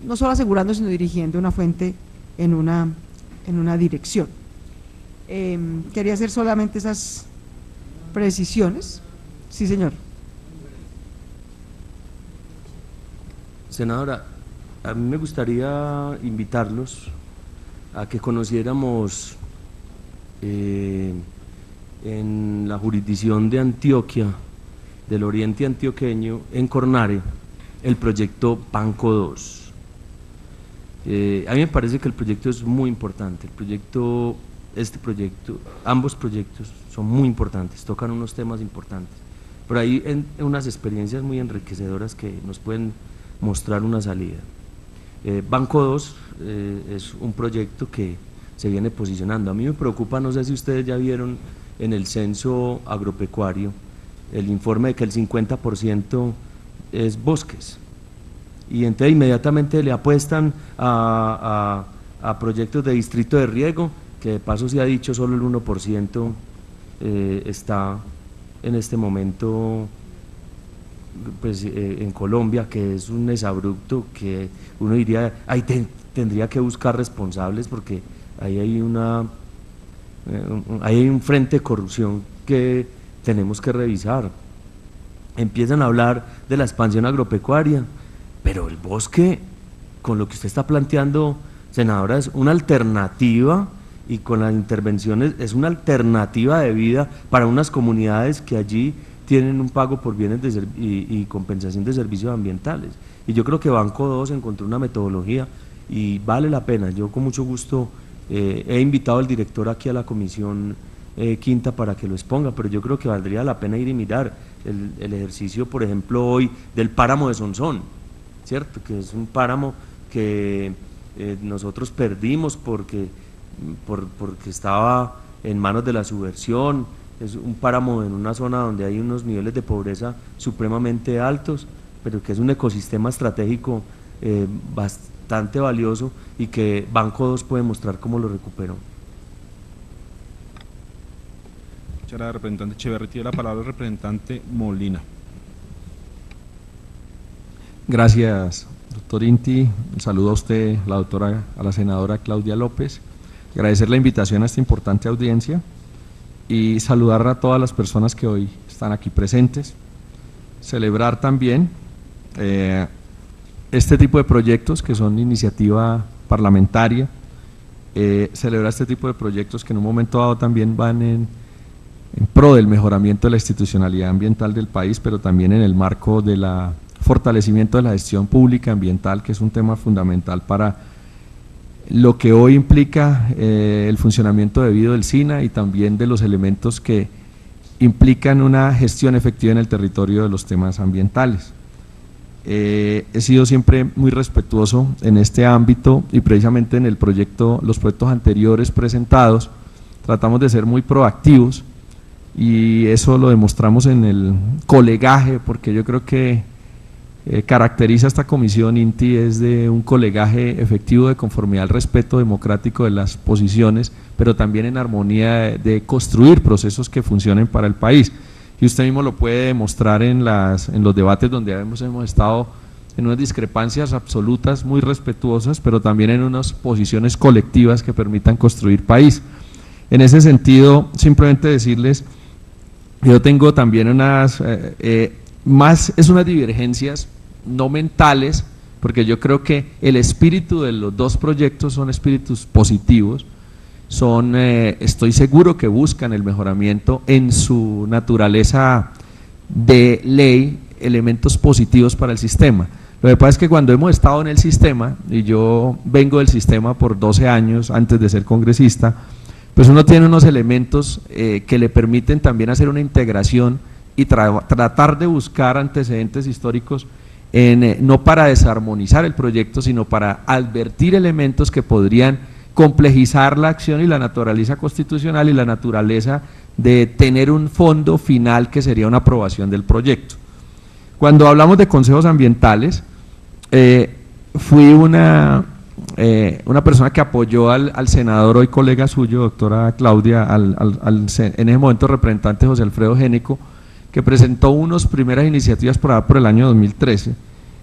no solo asegurando, sino dirigiendo una fuente en una dirección. Quería hacer solamente esas precisiones. Sí, señor. Senadora, a mí me gustaría invitarlos a que conociéramos en la jurisdicción de Antioquia, del oriente antioqueño, en Cornare, el proyecto Banco 2. A mí me parece que el proyecto es muy importante, ambos proyectos son muy importantes, tocan unos temas importantes, pero hay unas experiencias muy enriquecedoras que nos pueden mostrar una salida. Banco 2 es un proyecto que se viene posicionando. A mí me preocupa, no sé si ustedes ya vieron en el censo agropecuario, el informe de que el 50% es bosques, y entonces inmediatamente le apuestan a proyectos de distrito de riego, que de paso se ha dicho solo el 1% está en este momento pues, en Colombia, que es un exabrupto que uno diría, ahí tendría que buscar responsables, porque ahí hay un frente de corrupción que tenemos que revisar. Empiezan a hablar de la expansión agropecuaria, pero el bosque, con lo que usted está planteando, senadora, es una alternativa, y con las intervenciones es una alternativa de vida para unas comunidades que allí tienen un pago por bienes y compensación de servicios ambientales. Y yo creo que Banco 2 encontró una metodología y vale la pena. Yo con mucho gusto he invitado al director aquí a la comisión quinta para que lo exponga, pero yo creo que valdría la pena ir y mirar el ejercicio, por ejemplo, hoy del páramo de Sonsón, ¿cierto? Que es un páramo que nosotros perdimos porque estaba en manos de la subversión, es un páramo en una zona donde hay unos niveles de pobreza supremamente altos, pero que es un ecosistema estratégico bastante valioso y que Banco 2 puede mostrar cómo lo recuperó. Muchas gracias, representante Echeverri. Tiene la palabra el representante Molina. Gracias, doctor Inti. Un saludo a usted, a la senadora Claudia López. Agradecer la invitación a esta importante audiencia y saludar a todas las personas que hoy están aquí presentes. Celebrar también este tipo de proyectos que son iniciativa parlamentaria, celebrar este tipo de proyectos que en un momento dado también van en pro del mejoramiento de la institucionalidad ambiental del país, pero también en el marco del fortalecimiento de la gestión pública ambiental, que es un tema fundamental para lo que hoy implica el funcionamiento debido del SINA y también de los elementos que implican una gestión efectiva en el territorio de los temas ambientales. He sido siempre muy respetuoso en este ámbito y precisamente en los proyectos anteriores presentados tratamos de ser muy proactivos y eso lo demostramos en el colegaje, porque yo creo que caracteriza esta comisión INTI es de un colegaje efectivo de conformidad al respeto democrático de las posiciones, pero también en armonía de construir procesos que funcionen para el país. Y usted mismo lo puede demostrar en los debates donde hemos estado en unas discrepancias absolutas muy respetuosas, pero también en unas posiciones colectivas que permitan construir país. En ese sentido, simplemente decirles, yo tengo también unas divergencias no mentales, porque yo creo que el espíritu de los dos proyectos son espíritus positivos, estoy seguro que buscan el mejoramiento en su naturaleza de ley, elementos positivos para el sistema. Lo que pasa es que cuando hemos estado en el sistema, y yo vengo del sistema por 12 años antes de ser congresista, pues uno tiene unos elementos que le permiten también hacer una integración y tratar de buscar antecedentes históricos no para desarmonizar el proyecto, sino para advertir elementos que podrían complejizar la acción y la naturaleza constitucional y la naturaleza de tener un fondo final que sería una aprobación del proyecto. Cuando hablamos de consejos ambientales, fui una persona que apoyó al senador, hoy colega suyo, doctora Claudia, en ese momento representante José Alfredo Génico, que presentó unas primeras iniciativas por el año 2013.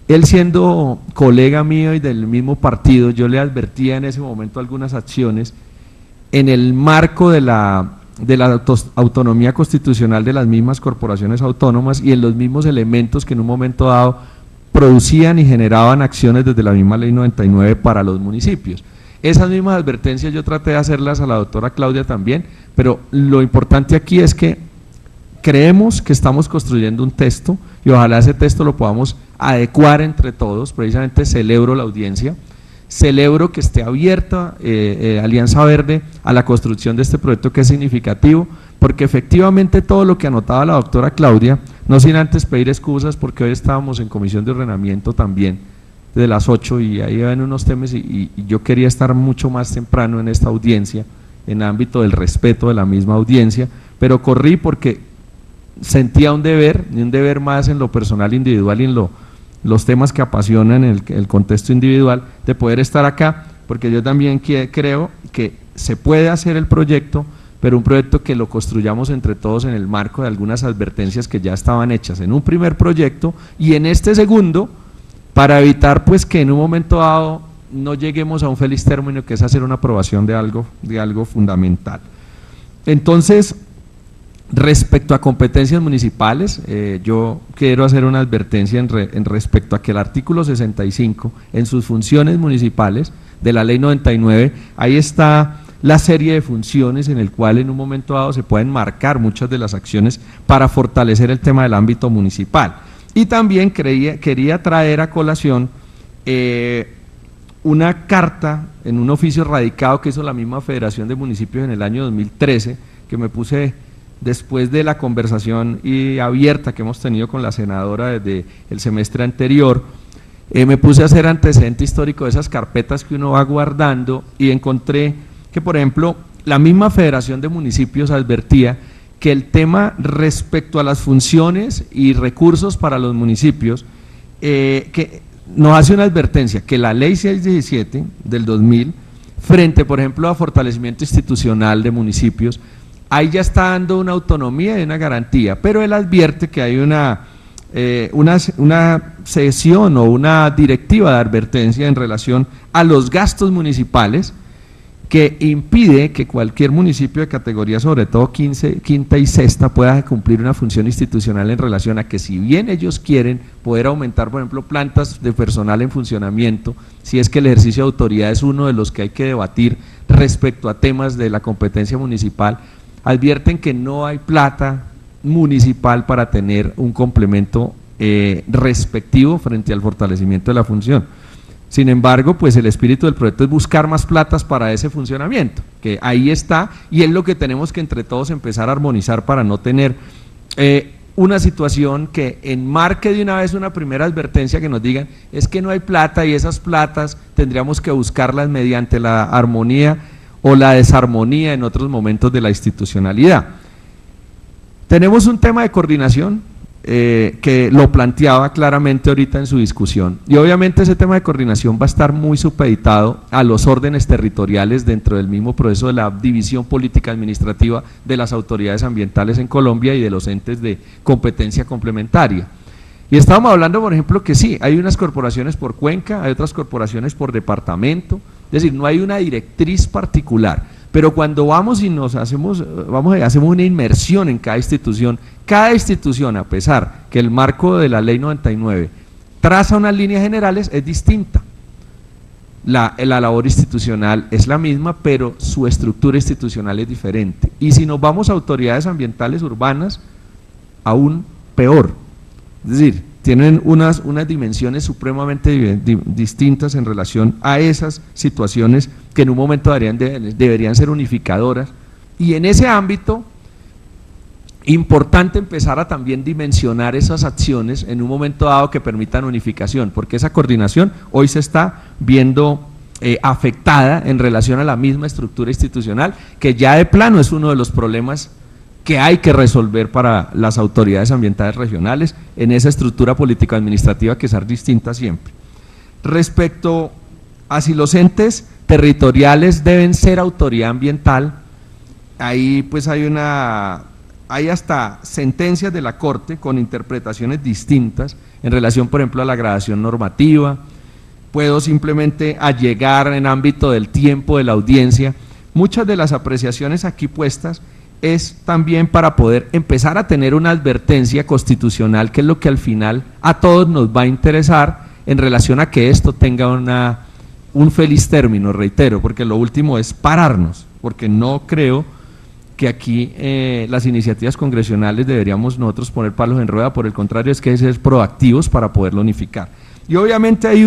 Él siendo colega mío y del mismo partido, yo le advertía en ese momento algunas acciones en el marco de la autonomía constitucional de las mismas corporaciones autónomas y en los mismos elementos que en un momento dado producían y generaban acciones desde la misma ley 99 para los municipios. Esas mismas advertencias yo traté de hacerlas a la doctora Claudia también, pero lo importante aquí es que creemos que estamos construyendo un texto y ojalá ese texto lo podamos adecuar entre todos. Precisamente celebro la audiencia, celebro que esté abierta Alianza Verde a la construcción de este proyecto que es significativo, porque efectivamente todo lo que anotaba la doctora Claudia, no sin antes pedir excusas porque hoy estábamos en comisión de ordenamiento también de las 8 y ahí ven unos temas y yo quería estar mucho más temprano en esta audiencia, en ámbito del respeto de la misma audiencia, pero corrí porque sentía un deber más en lo personal individual y en los temas que apasionan el contexto individual, de poder estar acá, porque yo también creo que se puede hacer el proyecto, pero un proyecto que lo construyamos entre todos en el marco de algunas advertencias que ya estaban hechas en un primer proyecto y en este segundo, para evitar pues que en un momento dado no lleguemos a un feliz término, que es hacer una aprobación de algo fundamental. Entonces, respecto a competencias municipales, yo quiero hacer una advertencia en respecto a que el artículo 65, en sus funciones municipales de la ley 99, ahí está la serie de funciones en el cual en un momento dado se pueden marcar muchas de las acciones para fortalecer el tema del ámbito municipal. Y también quería traer a colación una carta en un oficio radicado que hizo la misma Federación de Municipios en el año 2013, que me puse después de la conversación abierta que hemos tenido con la senadora desde el semestre anterior, me puse a hacer antecedente histórico de esas carpetas que uno va guardando y encontré que, por ejemplo, la misma Federación de Municipios advertía que el tema respecto a las funciones y recursos para los municipios, que nos hace una advertencia, que la ley 617 del 2000, frente por ejemplo a fortalecimiento institucional de municipios, ahí ya está dando una autonomía y una garantía, pero él advierte que hay una sesión o una directiva de advertencia en relación a los gastos municipales que impide que cualquier municipio de categoría, sobre todo quinta y sexta, pueda cumplir una función institucional en relación a que si bien ellos quieren poder aumentar, por ejemplo, plantas de personal en funcionamiento, si es que el ejercicio de autoridad es uno de los que hay que debatir respecto a temas de la competencia municipal, advierten que no hay plata municipal para tener un complemento respectivo frente al fortalecimiento de la función. Sin embargo, pues el espíritu del proyecto es buscar más platas para ese funcionamiento, que ahí está, y es lo que tenemos que entre todos empezar a armonizar para no tener una situación que enmarque de una vez una primera advertencia que nos digan, es que no hay plata y esas platas tendríamos que buscarlas mediante la armonía o la desarmonía en otros momentos de la institucionalidad. Tenemos un tema de coordinación que lo planteaba claramente ahorita en su discusión, y obviamente ese tema de coordinación va a estar muy supeditado a los órdenes territoriales dentro del mismo proceso de la división política administrativa de las autoridades ambientales en Colombia y de los entes de competencia complementaria. Y estábamos hablando, por ejemplo, que sí, hay unas corporaciones por cuenca, hay otras corporaciones por departamento, es decir, no hay una directriz particular, pero cuando vamos y hacemos una inmersión en cada institución, a pesar que el marco de la ley 99 traza unas líneas generales, es distinta. La labor institucional es la misma, pero su estructura institucional es diferente. Y si nos vamos a autoridades ambientales urbanas, aún peor. Es decir, tienen unas dimensiones supremamente distintas en relación a esas situaciones que en un momento deberían ser unificadoras, y en ese ámbito importante empezar a también dimensionar esas acciones en un momento dado que permitan unificación, porque esa coordinación hoy se está viendo afectada en relación a la misma estructura institucional, que ya de plano es uno de los problemas que hay que resolver para las autoridades ambientales regionales en esa estructura político-administrativa que es distinta siempre. Respecto a si los entes territoriales deben ser autoridad ambiental, ahí pues hay hasta sentencias de la Corte con interpretaciones distintas en relación, por ejemplo, a la gradación normativa. Puedo simplemente allegar en ámbito del tiempo de la audiencia. Muchas de las apreciaciones aquí puestas es también para poder empezar a tener una advertencia constitucional, que es lo que al final a todos nos va a interesar en relación a que esto tenga un feliz término, reitero, porque lo último es pararnos, porque no creo que aquí las iniciativas congresionales deberíamos nosotros poner palos en rueda, por el contrario es que hay que ser proactivos para poderlo unificar. Y obviamente hay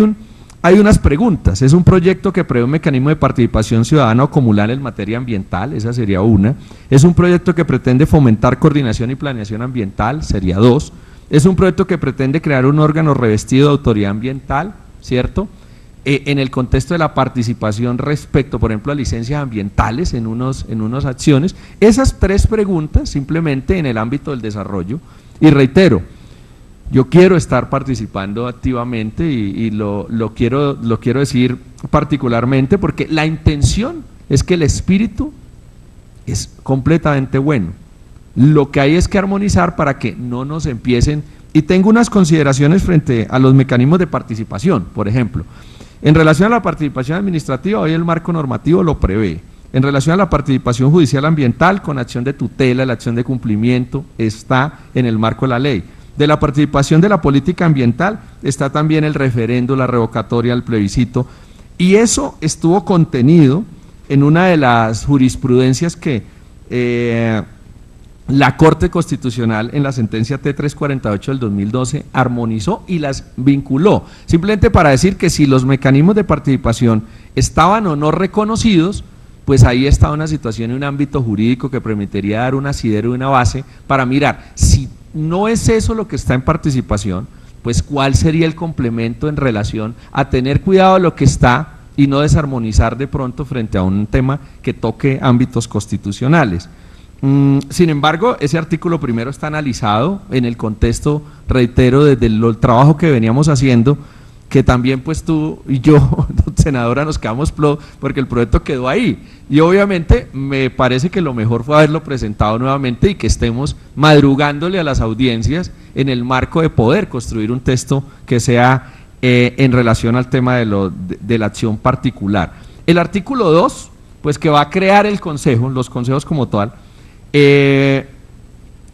unas preguntas. Es un proyecto que prevé un mecanismo de participación ciudadana o comunal en materia ambiental, esa sería una. Es un proyecto que pretende fomentar coordinación y planeación ambiental, sería dos. Es un proyecto que pretende crear un órgano revestido de autoridad ambiental, ¿cierto? En el contexto de la participación respecto, por ejemplo, a licencias ambientales en unas acciones. Esas tres preguntas simplemente en el ámbito del desarrollo. Y reitero, yo quiero estar participando activamente y lo quiero decir particularmente porque la intención es que el espíritu es completamente bueno. Lo que hay es que armonizar para que no nos empiecen, y tengo unas consideraciones frente a los mecanismos de participación, por ejemplo. En relación a la participación administrativa, hoy el marco normativo lo prevé. En relación a la participación judicial ambiental, con acción de tutela, la acción de cumplimiento, está en el marco de la ley. De la participación de la política ambiental está también el referendo, la revocatoria, el plebiscito, y eso estuvo contenido en una de las jurisprudencias que la Corte Constitucional en la sentencia T348 del 2012 armonizó y las vinculó, simplemente para decir que si los mecanismos de participación estaban o no reconocidos, pues ahí está una situación en un ámbito jurídico que permitiría dar un asidero y una base para mirar si no es eso lo que está en participación, pues cuál sería el complemento en relación a tener cuidado de lo que está y no desarmonizar de pronto frente a un tema que toque ámbitos constitucionales. Sin embargo, ese artículo primero está analizado en el contexto, reitero, desde el trabajo que veníamos haciendo, que también pues tú y yo, senadora, nos quedamos porque el proyecto quedó ahí, y obviamente me parece que lo mejor fue haberlo presentado nuevamente y que estemos madrugándole a las audiencias en el marco de poder construir un texto que sea en relación al tema de la acción particular. El artículo 2, pues que va a crear el consejo, los consejos como tal.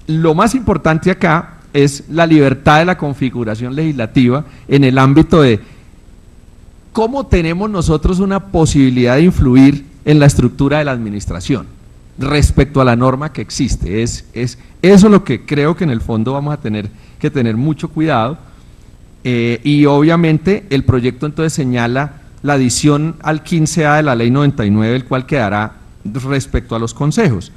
Lo más importante acá es la libertad de la configuración legislativa en el ámbito de cómo tenemos nosotros una posibilidad de influir en la estructura de la administración respecto a la norma que existe. Es eso lo que creo que en el fondo vamos a tener que tener mucho cuidado, y obviamente el proyecto entonces señala la adición al 15A de la ley 99, el cual quedará respecto a los consejos.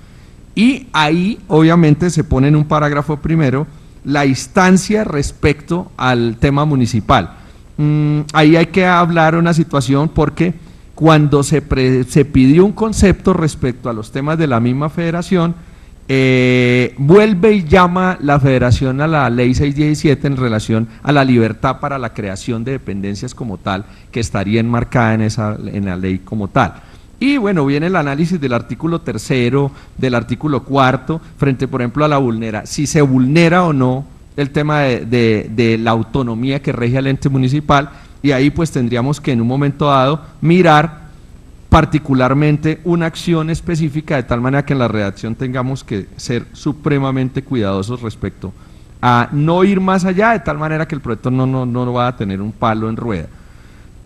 Y ahí obviamente se pone en un parágrafo primero la instancia respecto al tema municipal. Ahí hay que hablar una situación porque cuando se pidió un concepto respecto a los temas de la misma federación, vuelve y llama la federación a la ley 617 en relación a la libertad para la creación de dependencias como tal, que estaría enmarcada en la ley como tal. Y bueno, viene el análisis del artículo 3º, del artículo 4º, frente por ejemplo a la si se vulnera o no el tema de la autonomía que rige al ente municipal, y ahí pues tendríamos que en un momento dado mirar particularmente una acción específica, de tal manera que en la redacción tengamos que ser supremamente cuidadosos respecto a no ir más allá, de tal manera que el proyecto no va a tener un palo en rueda.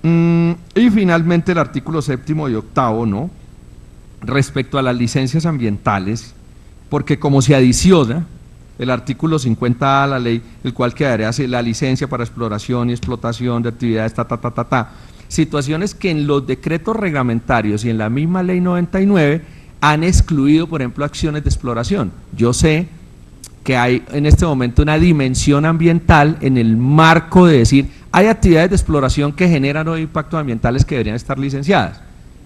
Y finalmente el artículo 7º y 8º, ¿no?, respecto a las licencias ambientales, porque como se adiciona el artículo 50A a la ley, el cual quedaría así: la licencia para exploración y explotación de actividades, situaciones que en los decretos reglamentarios y en la misma ley 99 han excluido, por ejemplo, acciones de exploración. Yo sé que hay en este momento una dimensión ambiental en el marco de decir, hay actividades de exploración que generan hoy impactos ambientales que deberían estar licenciadas,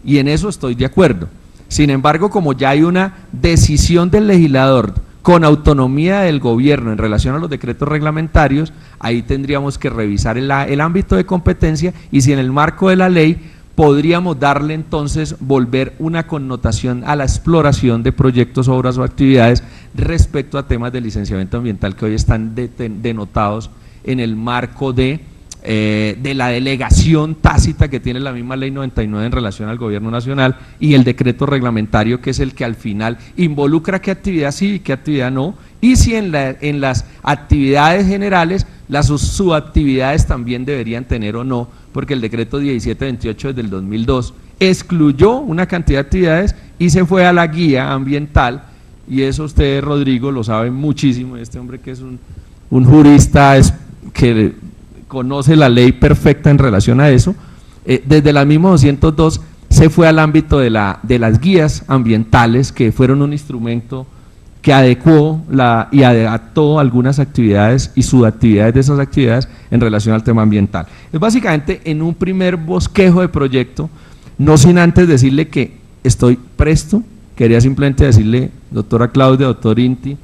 y en eso estoy de acuerdo. Sin embargo, como ya hay una decisión del legislador con autonomía del gobierno en relación a los decretos reglamentarios, ahí tendríamos que revisar el ámbito de competencia, y si en el marco de la ley podríamos darle entonces, volver una connotación a la exploración de proyectos, obras o actividades respecto a temas de licenciamiento ambiental que hoy están denotados en el marco de la delegación tácita que tiene la misma ley 99 en relación al gobierno nacional, y el decreto reglamentario, que es el que al final involucra qué actividad sí y qué actividad no, y si en las actividades generales las subactividades también deberían tener o no, porque el decreto 1728 desde el 2002 excluyó una cantidad de actividades y se fue a la guía ambiental, y eso usted, Rodrigo, lo sabe muchísimo, este hombre que es un jurista que conoce la ley perfecta en relación a eso. Desde la misma 202 se fue al ámbito de las guías ambientales, que fueron un instrumento que adecuó y adaptó algunas actividades y subactividades de esas actividades en relación al tema ambiental. Es básicamente en un primer bosquejo de proyecto, no sin antes decirle que estoy presto. Quería simplemente decirle, doctora Claudia, doctor Inti,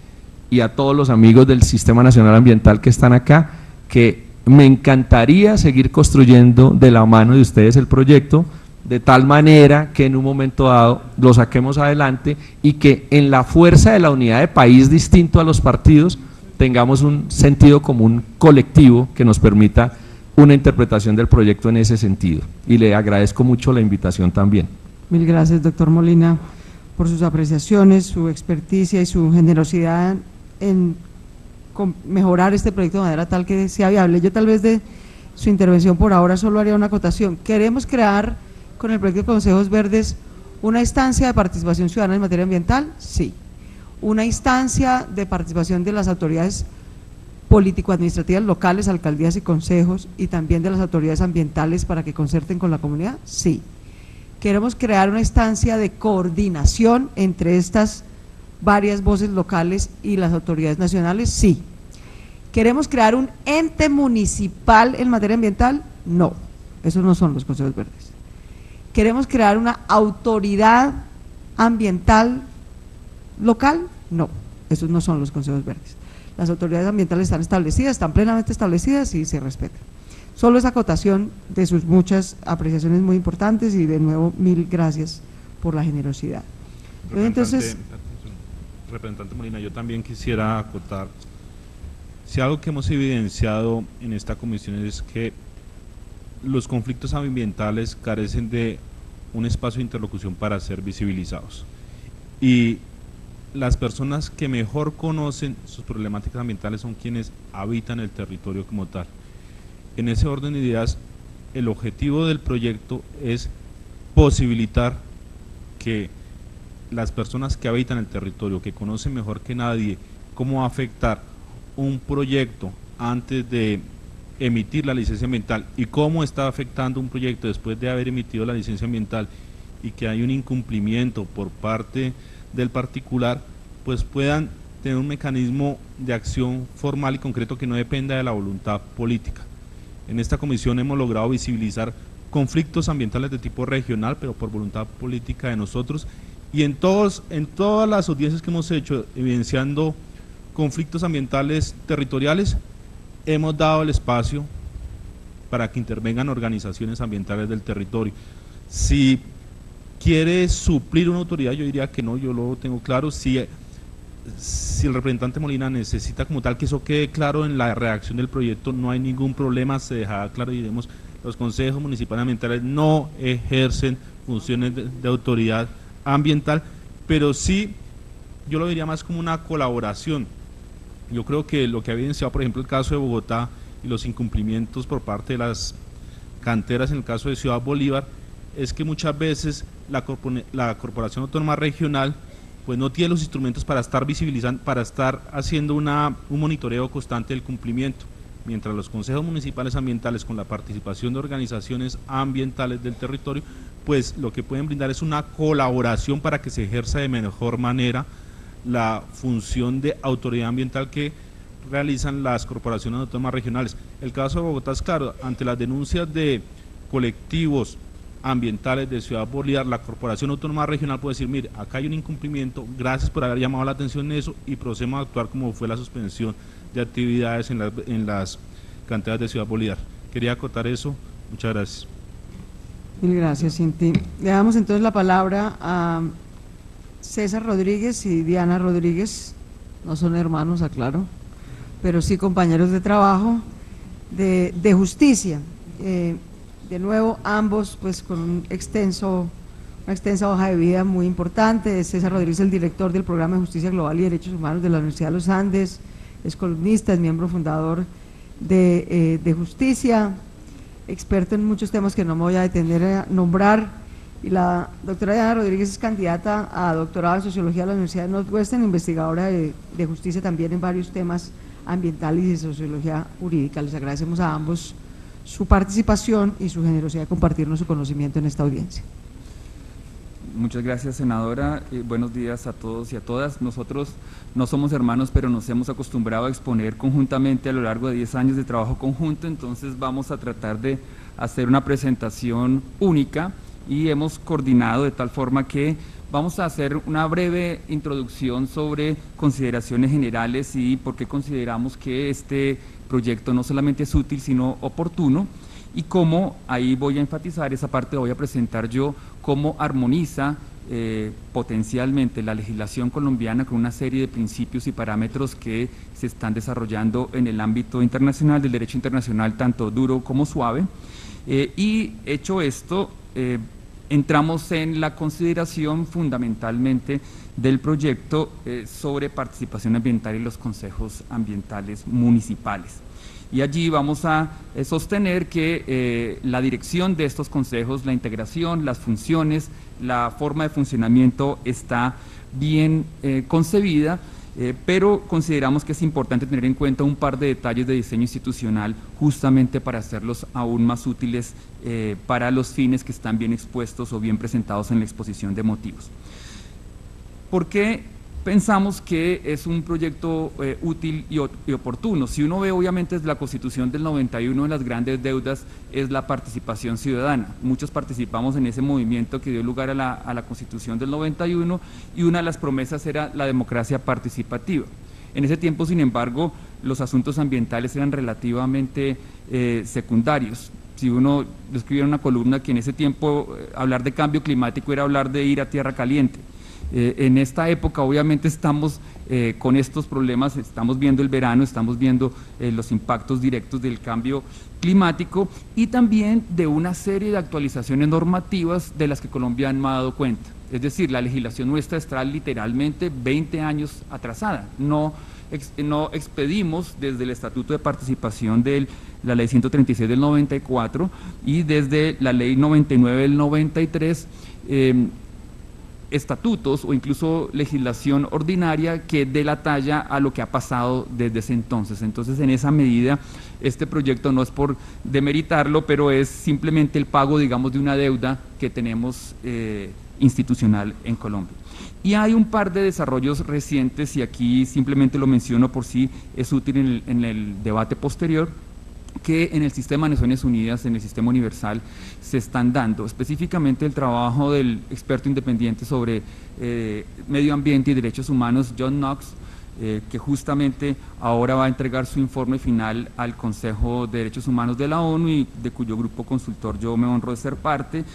y a todos los amigos del Sistema Nacional Ambiental que están acá, que me encantaría seguir construyendo de la mano de ustedes el proyecto, de tal manera que en un momento dado lo saquemos adelante, y que en la fuerza de la unidad de país, distinto a los partidos, tengamos un sentido común colectivo que nos permita una interpretación del proyecto en ese sentido. Y le agradezco mucho la invitación también. Mil gracias, doctor Molina, por sus apreciaciones, su experticia y su generosidad en mejorar este proyecto de manera tal que sea viable. Yo tal vez de su intervención por ahora solo haría una acotación. Queremos crear con el proyecto de Consejos Verdes una instancia de participación ciudadana en materia ambiental, sí. Una instancia de participación de las autoridades político-administrativas locales, alcaldías y consejos, y también de las autoridades ambientales para que concerten con la comunidad, sí. Queremos crear una instancia de coordinación entre estas varias voces locales y las autoridades nacionales, sí. ¿Queremos crear un ente municipal en materia ambiental? No, esos no son los consejos verdes. ¿Queremos crear una autoridad ambiental local? No, esos no son los consejos verdes. Las autoridades ambientales están establecidas, están plenamente establecidas y se respetan. Solo esa acotación de sus muchas apreciaciones muy importantes y de nuevo mil gracias por la generosidad. Entonces, representante Molina, yo también quisiera acotar, si algo que hemos evidenciado en esta comisión es que los conflictos ambientales carecen de un espacio de interlocución para ser visibilizados, y las personas que mejor conocen sus problemáticas ambientales son quienes habitan el territorio como tal. En ese orden de ideas, el objetivo del proyecto es posibilitar que las personas que habitan el territorio, que conocen mejor que nadie cómo afectar un proyecto antes de emitir la licencia ambiental y cómo está afectando un proyecto después de haber emitido la licencia ambiental, y que hay un incumplimiento por parte del particular, pues puedan tener un mecanismo de acción formal y concreto que no dependa de la voluntad política. En esta comisión hemos logrado visibilizar conflictos ambientales de tipo regional, pero por voluntad política de nosotros, y en todas las audiencias que hemos hecho evidenciando conflictos ambientales territoriales, hemos dado el espacio para que intervengan organizaciones ambientales del territorio. Si quiere suplir una autoridad, yo diría que no, yo lo tengo claro. Si el representante Molina necesita como tal que eso quede claro en la redacción del proyecto, no hay ningún problema, se dejará claro, y diremos, los consejos municipales ambientales no ejercen funciones de autoridad ambiental, pero sí, yo lo diría más como una colaboración. Yo creo que lo que ha evidenciado, por ejemplo, el caso de Bogotá y los incumplimientos por parte de las canteras en el caso de Ciudad Bolívar, es que muchas veces la Corporación Autónoma Regional pues no tiene los instrumentos para estar visibilizando, para estar haciendo un monitoreo constante del cumplimiento, mientras los consejos municipales ambientales, con la participación de organizaciones ambientales del territorio, pues lo que pueden brindar es una colaboración para que se ejerza de mejor manera la función de autoridad ambiental que realizan las corporaciones autónomas regionales. El caso de Bogotá es claro, ante las denuncias de colectivos ambientales de Ciudad Bolívar, la Corporación Autónoma Regional puede decir, mire, acá hay un incumplimiento, gracias por haber llamado la atención en eso, y procedemos a actuar, como fue la suspensión de actividades en las canteras de Ciudad Bolívar. Quería acotar eso, muchas gracias. Mil gracias, Cinti. Le damos entonces la palabra a César Rodríguez y Diana Rodríguez, no son hermanos, aclaro, pero sí compañeros de trabajo de justicia. De nuevo, ambos pues con una extensa hoja de vida muy importante. César Rodríguez, el director del Programa de Justicia Global y Derechos Humanos de la Universidad de los Andes, es columnista, es miembro fundador de Justicia, experto en muchos temas que no me voy a detener a nombrar, y la doctora Diana Rodríguez es candidata a doctorado en Sociología de la Universidad de Northwestern, investigadora de justicia también en varios temas ambientales y de sociología jurídica. Les agradecemos a ambos su participación y su generosidad de compartirnos su conocimiento en esta audiencia. Muchas gracias, senadora. Buenos días a todos y a todas. Nosotros no somos hermanos, pero nos hemos acostumbrado a exponer conjuntamente a lo largo de 10 años de trabajo conjunto, entonces vamos a tratar de hacer una presentación única y hemos coordinado de tal forma que vamos a hacer una breve introducción sobre consideraciones generales y por qué consideramos que este proyecto no solamente es útil, sino oportuno, y cómo, ahí voy a enfatizar esa parte, voy a presentar yo cómo armoniza potencialmente la legislación colombiana con una serie de principios y parámetros que se están desarrollando en el ámbito internacional, del derecho internacional, tanto duro como suave, y hecho esto, entramos en la consideración fundamentalmente del proyecto sobre participación ambiental y los consejos ambientales municipales. Y allí vamos a sostener que la dirección de estos consejos, la integración, las funciones, la forma de funcionamiento está bien concebida, pero consideramos que es importante tener en cuenta un par de detalles de diseño institucional justamente para hacerlos aún más útiles para los fines que están bien expuestos o bien presentados en la exposición de motivos. ¿Por qué pensamos que es un proyecto útil y oportuno. Si uno ve, obviamente, desde la Constitución del 91, de las grandes deudas es la participación ciudadana. Muchos participamos en ese movimiento que dio lugar a la Constitución del 91, y una de las promesas era la democracia participativa. En ese tiempo, sin embargo, los asuntos ambientales eran relativamente secundarios. Si uno escribiera una columna que en ese tiempo hablar de cambio climático era hablar de ir a tierra caliente. En esta época, obviamente, estamos con estos problemas, estamos viendo el verano, estamos viendo los impactos directos del cambio climático y también de una serie de actualizaciones normativas de las que Colombia no ha dado cuenta. Es decir, la legislación nuestra está literalmente 20 años atrasada. No expedimos desde el Estatuto de Participación de la Ley 136 del 94 y desde la Ley 99 del 93, estatutos o incluso legislación ordinaria que dé la talla a lo que ha pasado desde ese entonces. Entonces, en esa medida, este proyecto no es por demeritarlo, pero es simplemente el pago, digamos, de una deuda que tenemos institucional en Colombia. Y hay un par de desarrollos recientes, y aquí simplemente lo menciono por si es útil en el debate posterior, que en el sistema de Naciones Unidas, en el sistema universal, se están dando. Específicamente el trabajo del experto independiente sobre medio ambiente y derechos humanos, John Knox, que justamente ahora va a entregar su informe final al Consejo de Derechos Humanos de la ONU y de cuyo grupo consultor yo me honro de ser parte,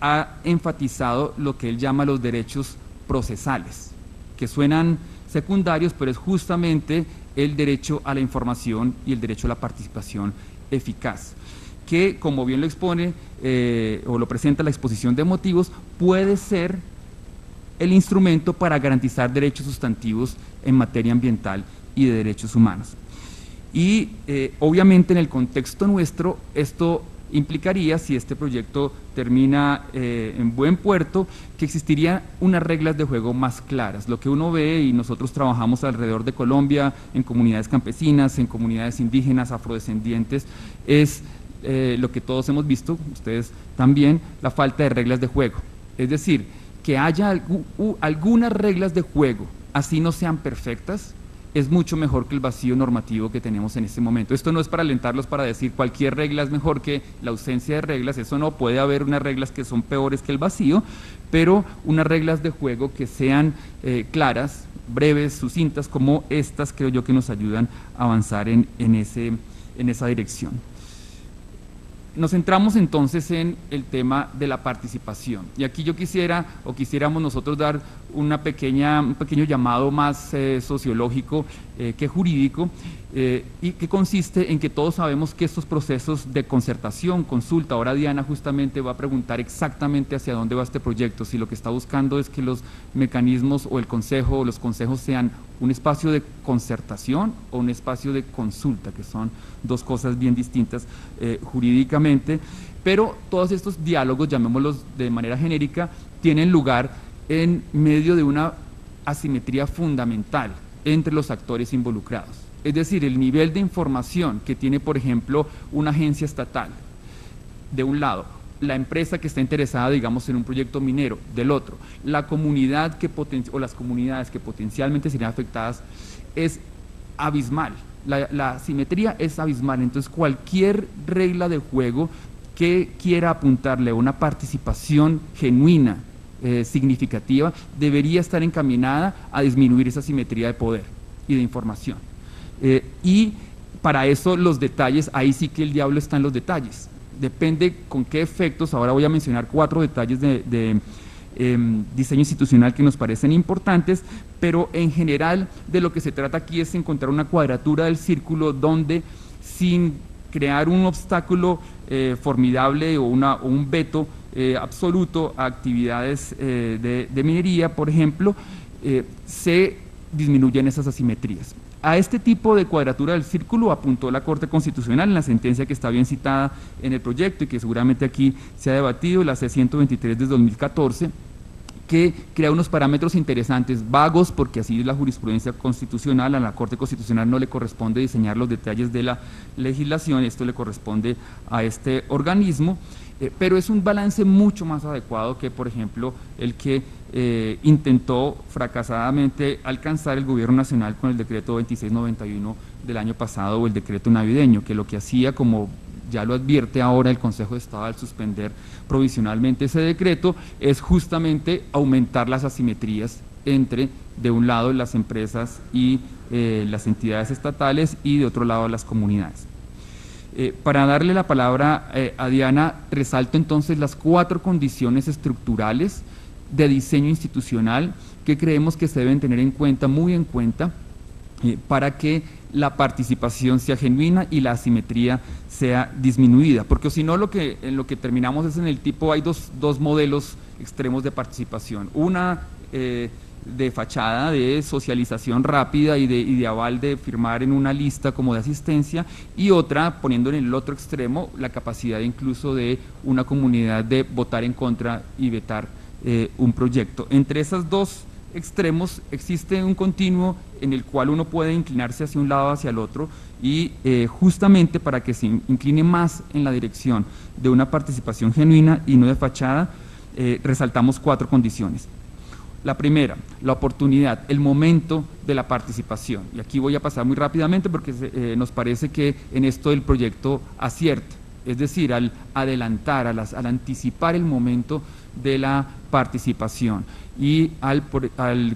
ha enfatizado lo que él llama los derechos procesales, que suenan secundarios, pero es justamente el derecho a la información y el derecho a la participación eficaz, que, como bien lo expone o lo presenta la exposición de motivos, puede ser el instrumento para garantizar derechos sustantivos en materia ambiental y de derechos humanos. Y obviamente en el contexto nuestro esto implicaría, si este proyecto termina en buen puerto, que existirían unas reglas de juego más claras. Lo que uno ve, y nosotros trabajamos alrededor de Colombia, en comunidades campesinas, en comunidades indígenas, afrodescendientes, es lo que todos hemos visto, ustedes también, la falta de reglas de juego. Es decir, que haya algunas reglas de juego, así no sean perfectas, es mucho mejor que el vacío normativo que tenemos en este momento. Esto no es para alentarlos para decir cualquier regla es mejor que la ausencia de reglas, eso no, puede haber unas reglas que son peores que el vacío, pero unas reglas de juego que sean claras, breves, sucintas, como estas, creo yo que nos ayudan a avanzar en esa dirección. Nos centramos entonces en el tema de la participación, y aquí yo quisiéramos nosotros dar un pequeño llamado más sociológico que jurídico, y que consiste en que todos sabemos que estos procesos de concertación, consulta, ahora Diana justamente va a preguntar exactamente hacia dónde va este proyecto, si lo que está buscando es que los mecanismos o el consejo o los consejos sean un espacio de concertación o un espacio de consulta, que son dos cosas bien distintas jurídicamente, pero todos estos diálogos, llamémoslos de manera genérica, tienen lugar en medio de una asimetría fundamental entre los actores involucrados. Es decir, el nivel de información que tiene, por ejemplo, una agencia estatal, de un lado, la empresa que está interesada, digamos, en un proyecto minero, del otro, la comunidad o las comunidades que potencialmente serían afectadas, es abismal. La asimetría es abismal. Entonces, cualquier regla de juego que quiera apuntarle a una participación genuina, significativa, debería estar encaminada a disminuir esa asimetría de poder y de información. Y para eso los detalles, ahí sí que el diablo está en los detalles. Depende con qué efectos. Ahora voy a mencionar 4 detalles de diseño institucional que nos parecen importantes, pero en general de lo que se trata aquí es encontrar una cuadratura del círculo donde, sin crear un obstáculo formidable o un veto absoluto a actividades de minería, por ejemplo, se disminuyen esas asimetrías. A este tipo de cuadratura del círculo apuntó la Corte Constitucional en la sentencia que está bien citada en el proyecto y que seguramente aquí se ha debatido, la C-123 de 2014, que crea unos parámetros interesantes, vagos, porque así es la jurisprudencia constitucional. A la Corte Constitucional no le corresponde diseñar los detalles de la legislación, esto le corresponde a este organismo, pero es un balance mucho más adecuado que, por ejemplo, el que intentó fracasadamente alcanzar el Gobierno Nacional con el decreto 2691 del año pasado, o el decreto navideño, que lo que hacía, como ya lo advierte ahora el Consejo de Estado al suspender provisionalmente ese decreto, es justamente aumentar las asimetrías entre, de un lado, las empresas y las entidades estatales, y de otro lado, las comunidades. Para darle la palabra a Diana, resalto entonces las 4 condiciones estructurales de diseño institucional que creemos que se deben tener en cuenta, muy en cuenta, para que la participación sea genuina y la asimetría sea disminuida, porque si no en lo que terminamos es en el tipo, hay dos modelos extremos de participación, una de fachada, de socialización rápida y de aval de firmar en una lista como de asistencia, y otra, poniendo en el otro extremo, la capacidad incluso de una comunidad de votar en contra y vetar un proyecto. Entre esas dos extremos existe un continuo en el cual uno puede inclinarse hacia un lado o hacia el otro, y justamente para que se incline más en la dirección de una participación genuina y no de fachada, resaltamos 4 condiciones. La primera, la oportunidad, el momento de la participación, y aquí voy a pasar muy rápidamente porque nos parece que en esto el proyecto acierta, es decir, al adelantar, al anticipar el momento de la participación, y al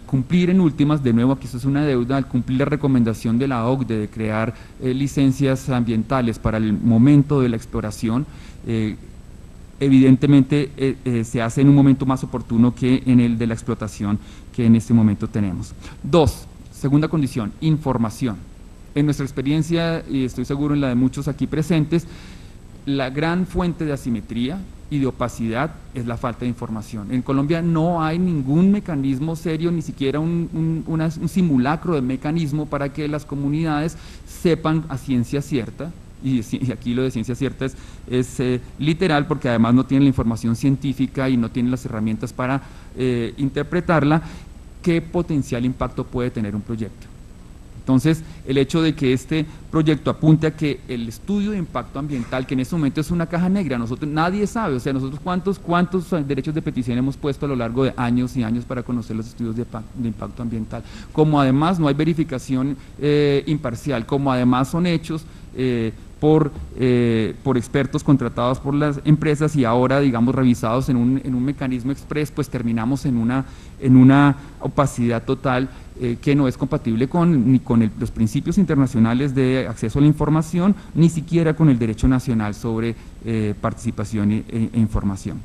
cumplir en últimas, de nuevo aquí esto es una deuda, al cumplir la recomendación de la OCDE de crear licencias ambientales para el momento de la exploración, evidentemente se hace en un momento más oportuno que en el de la explotación que en este momento tenemos. 2, segunda condición, información. En nuestra experiencia, y estoy seguro en la de muchos aquí presentes, la gran fuente de asimetría y de opacidad es la falta de información. En Colombia no hay ningún mecanismo serio, ni siquiera un simulacro de mecanismo para que las comunidades sepan a ciencia cierta, y aquí lo de ciencia cierta es literal, porque además no tienen la información científica y no tienen las herramientas para interpretarla, qué potencial impacto puede tener un proyecto. Entonces, el hecho de que este proyecto apunte a que el estudio de impacto ambiental, que en este momento es una caja negra, nadie sabe, o sea, nosotros cuántos derechos de petición hemos puesto a lo largo de años y años para conocer los estudios de impacto ambiental, como además no hay verificación imparcial, como además son hechos por expertos contratados por las empresas y ahora, digamos, revisados en un mecanismo express, pues terminamos en una opacidad total que no es compatible ni con los principios internacionales de acceso a la información, ni siquiera con el derecho nacional sobre participación e información.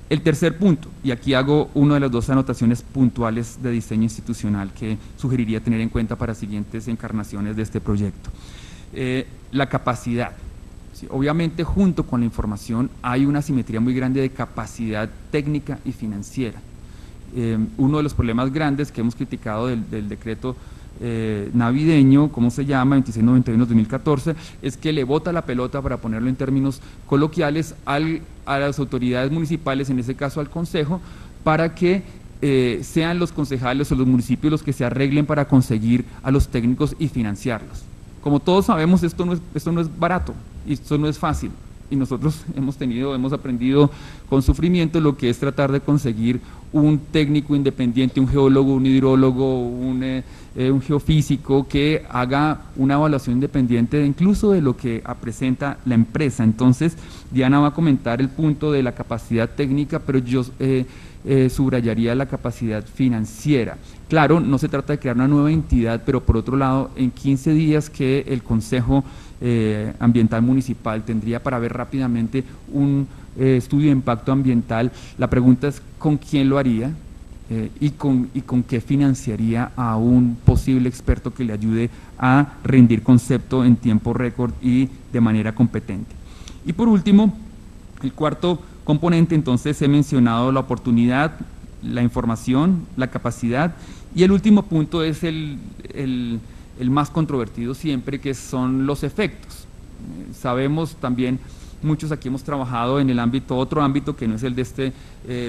El tercer punto, y aquí hago una de las 2 anotaciones puntuales de diseño institucional que sugeriría tener en cuenta para siguientes encarnaciones de este proyecto. La capacidad. Sí, obviamente, junto con la información hay una asimetría muy grande de capacidad técnica y financiera. Uno de los problemas grandes que hemos criticado del decreto navideño, ¿cómo se llama? 2691-2014, es que le bota la pelota, para ponerlo en términos coloquiales, a las autoridades municipales, en ese caso al Consejo, para que sean los concejales o los municipios los que se arreglen para conseguir a los técnicos y financiarlos. Como todos sabemos, esto no es barato, y esto no es fácil, y nosotros hemos aprendido con sufrimiento lo que es tratar de conseguir un técnico independiente, un geólogo, un hidrólogo, un geofísico que haga una evaluación independiente incluso de lo que presenta la empresa. Entonces, Diana va a comentar el punto de la capacidad técnica, pero yo subrayaría la capacidad financiera. Claro, no se trata de crear una nueva entidad, pero por otro lado, en 15 días que el Consejo Ambiental Municipal tendría para ver rápidamente un estudio de impacto ambiental, la pregunta es ¿con quién lo haría? Y con qué financiaría a un posible experto que le ayude a rendir concepto en tiempo récord y de manera competente. Y por último, el cuarto componente, entonces he mencionado la oportunidad, la información, la capacidad, y el último punto es el más controvertido siempre, que son los efectos. Sabemos también muchos aquí hemos trabajado en el ámbito, otro ámbito que no es el de este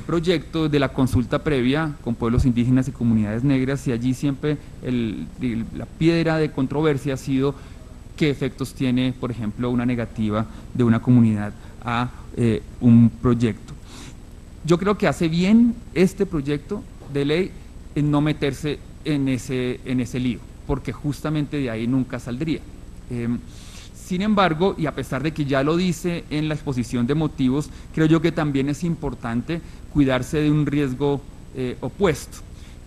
proyecto, de la consulta previa con pueblos indígenas y comunidades negras, y allí siempre la piedra de controversia ha sido qué efectos tiene, por ejemplo, una negativa de una comunidad a un proyecto. Yo creo que hace bien este proyecto de ley en no meterse en ese lío, porque justamente de ahí nunca saldría. Sin embargo, y a pesar de que ya lo dice en la exposición de motivos, creo yo que también es importante cuidarse de un riesgo opuesto,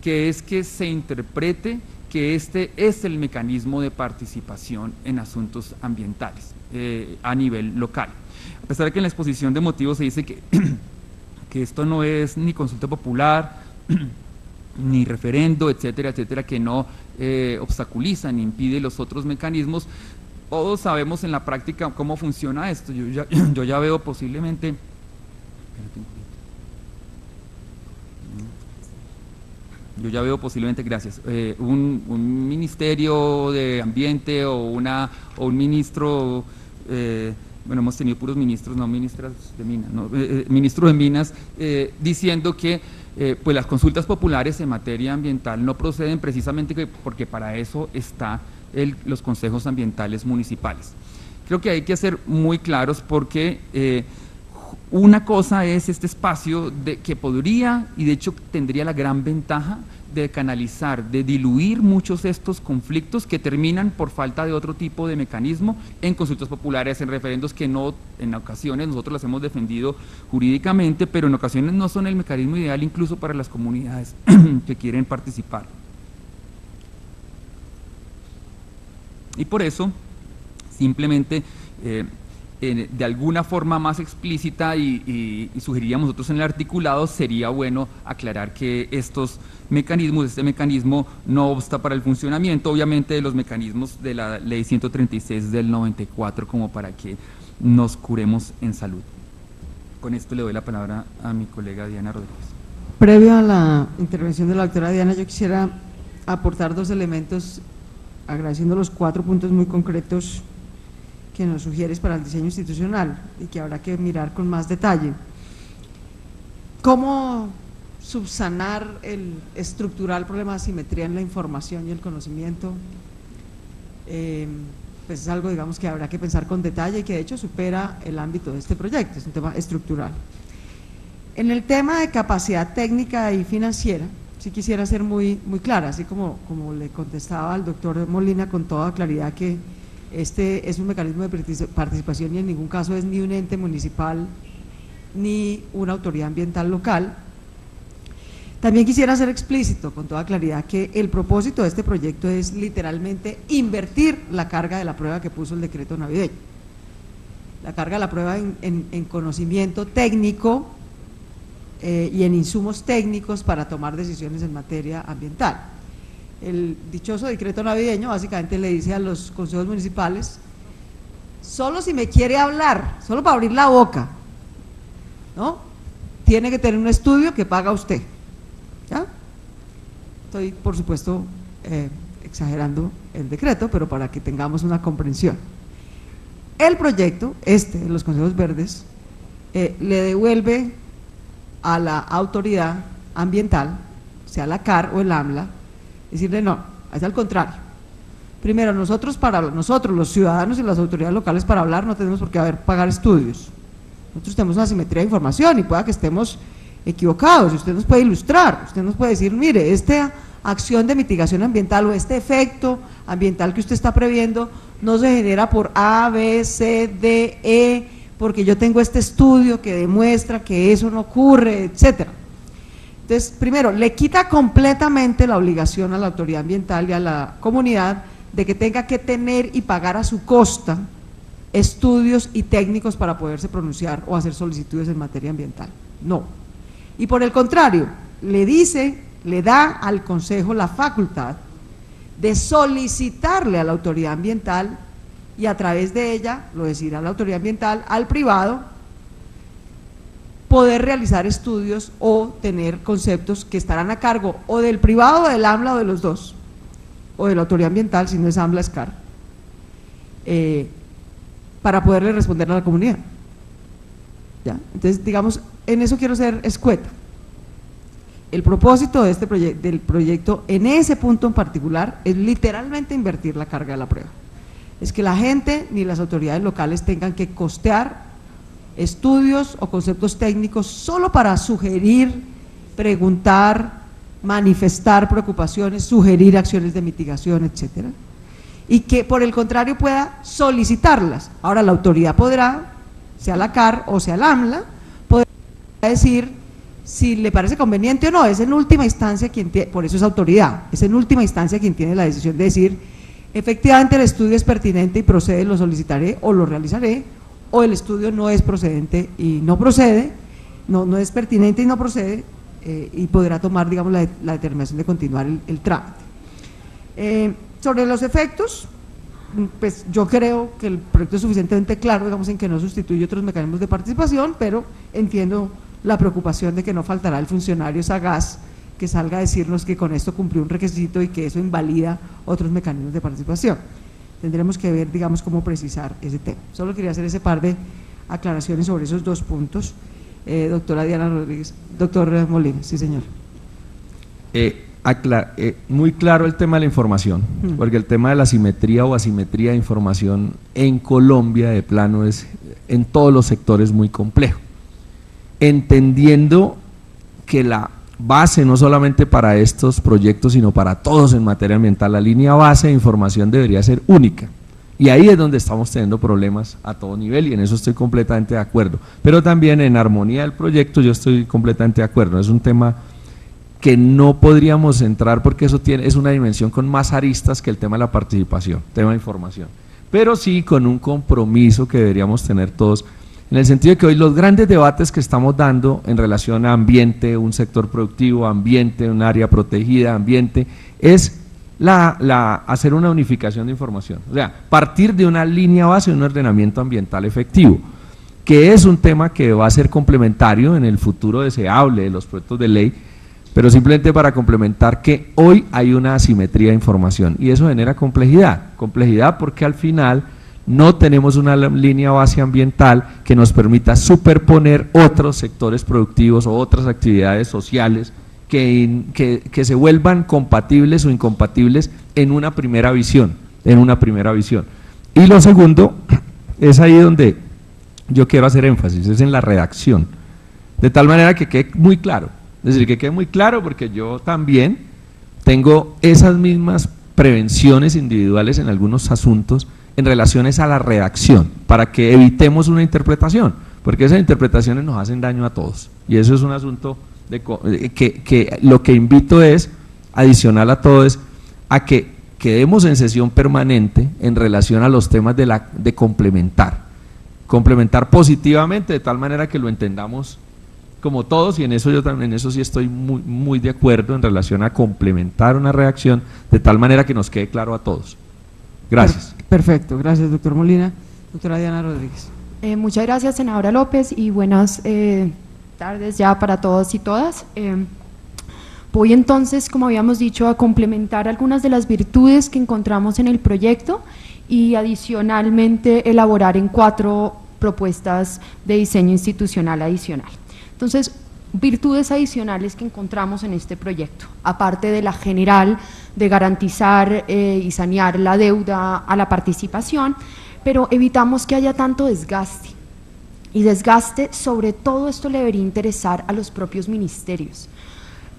que es que se interprete que este es el mecanismo de participación en asuntos ambientales a nivel local. A pesar de que en la exposición de motivos se dice que, que esto no es ni consulta popular, ni referendo, etcétera, etcétera, que no obstaculiza ni impide los otros mecanismos, todos sabemos en la práctica cómo funciona esto. Yo ya veo posiblemente... gracias, un ministerio de ambiente o un ministro, bueno, hemos tenido puros ministros, no ministras de minas, no, ministro de minas, diciendo que pues las consultas populares en materia ambiental no proceden precisamente porque para eso está los consejos ambientales municipales. Creo que hay que ser muy claros porque una cosa es este espacio que podría, y de hecho tendría la gran ventaja de canalizar, de diluir muchos de estos conflictos que terminan por falta de otro tipo de mecanismo en consultas populares, en referendos que no, en ocasiones nosotros las hemos defendido jurídicamente, pero en ocasiones no son el mecanismo ideal incluso para las comunidades que quieren participar. Y por eso, simplemente, de alguna forma más explícita y sugeriríamos nosotros en el articulado, sería bueno aclarar que este mecanismo no obsta para el funcionamiento, obviamente, de los mecanismos de la Ley 136 del 94, como para que nos curemos en salud. Con esto le doy la palabra a mi colega Diana Rodríguez. Previo a la intervención de la doctora Diana, yo quisiera aportar dos elementos, agradeciendo los 4 puntos muy concretos que nos sugieres para el diseño institucional y que habrá que mirar con más detalle. ¿Cómo subsanar estructurar el problema de asimetría en la información y el conocimiento? Pues es algo, digamos, que habrá que pensar con detalle y que de hecho supera el ámbito de este proyecto, es un tema estructural. En el tema de capacidad técnica y financiera, sí quisiera ser muy clara, así como le contestaba al doctor Molina con toda claridad que este es un mecanismo de participación y en ningún caso es ni un ente municipal ni una autoridad ambiental local. También quisiera ser explícito con toda claridad que el propósito de este proyecto es literalmente invertir la carga de la prueba que puso el decreto navideño. La carga de la prueba en conocimiento técnico y en insumos técnicos para tomar decisiones en materia ambiental. El dichoso decreto navideño básicamente le dice a los consejos municipales: solo si me quiere hablar, solo para abrir la boca, ¿no?, tiene que tener un estudio que paga usted. ¿Ya? Estoy, por supuesto, exagerando el decreto, pero para que tengamos una comprensión. El proyecto, de los consejos verdes, le devuelve a la autoridad ambiental, sea la CAR o el AMLA, decirle no, es al contrario. Primero, nosotros los ciudadanos y las autoridades locales para hablar no tenemos por qué pagar estudios. Nosotros tenemos una asimetría de información y pueda que estemos equivocados, usted nos puede ilustrar, usted nos puede decir, mire, esta acción de mitigación ambiental o este efecto ambiental que usted está previendo no se genera por A, B, C, D, E, porque yo tengo este estudio que demuestra que eso no ocurre, etcétera. Entonces, primero, le quita completamente la obligación a la autoridad ambiental y a la comunidad de que tenga que tener y pagar a su costa estudios y técnicos para poderse pronunciar o hacer solicitudes en materia ambiental. No. Y por el contrario, le da al Consejo la facultad de solicitarle a la autoridad ambiental y a través de ella, lo decidirá la autoridad ambiental, al privado, poder realizar estudios o tener conceptos que estarán a cargo o del privado, o del AMLA, o de los dos, o de la autoridad ambiental, si no es AMLA, es CAR, para poderle responder a la comunidad. ¿ya? Entonces, digamos, en eso quiero ser escueta. El propósito de del proyecto en ese punto en particular es literalmente invertir la carga de la prueba. Es que la gente ni las autoridades locales tengan que costear estudios o conceptos técnicos solo para sugerir, preguntar, manifestar preocupaciones, sugerir acciones de mitigación, etcétera, y que por el contrario pueda solicitarlas. Ahora la autoridad podrá, sea la CAR o sea la AMLA, podrá decir si le parece conveniente o no. Es en última instancia quien tiene, por eso es autoridad, es en última instancia quien tiene la decisión de decir efectivamente el estudio es pertinente y procede, lo solicitaré o lo realizaré, o el estudio no es procedente y no procede, no es pertinente y no procede, y podrá tomar, digamos, la determinación de continuar el trámite. Sobre los efectos, pues yo creo que el proyecto es suficientemente claro, digamos, en que no sustituye otros mecanismos de participación, pero entiendo la preocupación de que no faltará el funcionario sagaz que salga a decirnos que con esto cumplió un requisito y que eso invalida otros mecanismos de participación. Tendremos que ver, digamos, cómo precisar ese tema. Solo quería hacer ese par de aclaraciones sobre esos dos puntos. Doctora Diana Rodríguez, doctor Molina, sí señor. Muy claro el tema de la información, porque el tema de la simetría o asimetría de información en Colombia de plano es en todos los sectores muy complejo, entendiendo que la base no solamente para estos proyectos sino para todos en materia ambiental, la línea base de información debería ser única, y ahí es donde estamos teniendo problemas a todo nivel, y en eso estoy completamente de acuerdo, pero también en armonía del proyecto yo estoy completamente de acuerdo. Es un tema que no podríamos entrar porque eso es una dimensión con más aristas que el tema de la participación, tema de información, pero sí con un compromiso que deberíamos tener todos, en el sentido de que hoy los grandes debates que estamos dando en relación a ambiente, un sector productivo, ambiente, un área protegida, ambiente, es hacer una unificación de información, o sea, partir de una línea base de un ordenamiento ambiental efectivo, que es un tema que va a ser complementario en el futuro deseable de los proyectos de ley, pero simplemente para complementar que hoy hay una asimetría de información y eso genera complejidad porque al final no tenemos una línea base ambiental que nos permita superponer otros sectores productivos o otras actividades sociales que se vuelvan compatibles o incompatibles en una primera visión, Y lo segundo, es ahí donde yo quiero hacer énfasis, es en la redacción, de tal manera que quede muy claro. Es decir, que quede muy claro, porque yo también tengo esas mismas prevenciones individuales en algunos asuntos en relaciones a la redacción, para que evitemos una interpretación, porque esas interpretaciones nos hacen daño a todos, y eso es un asunto que lo que invito es, adicional a todo, es a que quedemos en sesión permanente en relación a los temas de complementar positivamente, de tal manera que lo entendamos como todos, y en eso yo también, en eso sí estoy muy de acuerdo en relación a complementar una redacción de tal manera que nos quede claro a todos. Gracias. Perfecto, gracias doctor Molina. Doctora Diana Rodríguez. Muchas gracias, senadora López, y buenas tardes ya para todos y todas. Voy entonces, como habíamos dicho, a complementar algunas de las virtudes que encontramos en el proyecto y adicionalmente elaborar en 4 propuestas de diseño institucional adicional. Entonces, virtudes adicionales que encontramos en este proyecto, aparte de la general de garantizar y sanear la deuda a la participación, pero evitamos que haya tanto desgaste, y desgaste sobre todo esto le debería interesar a los propios ministerios.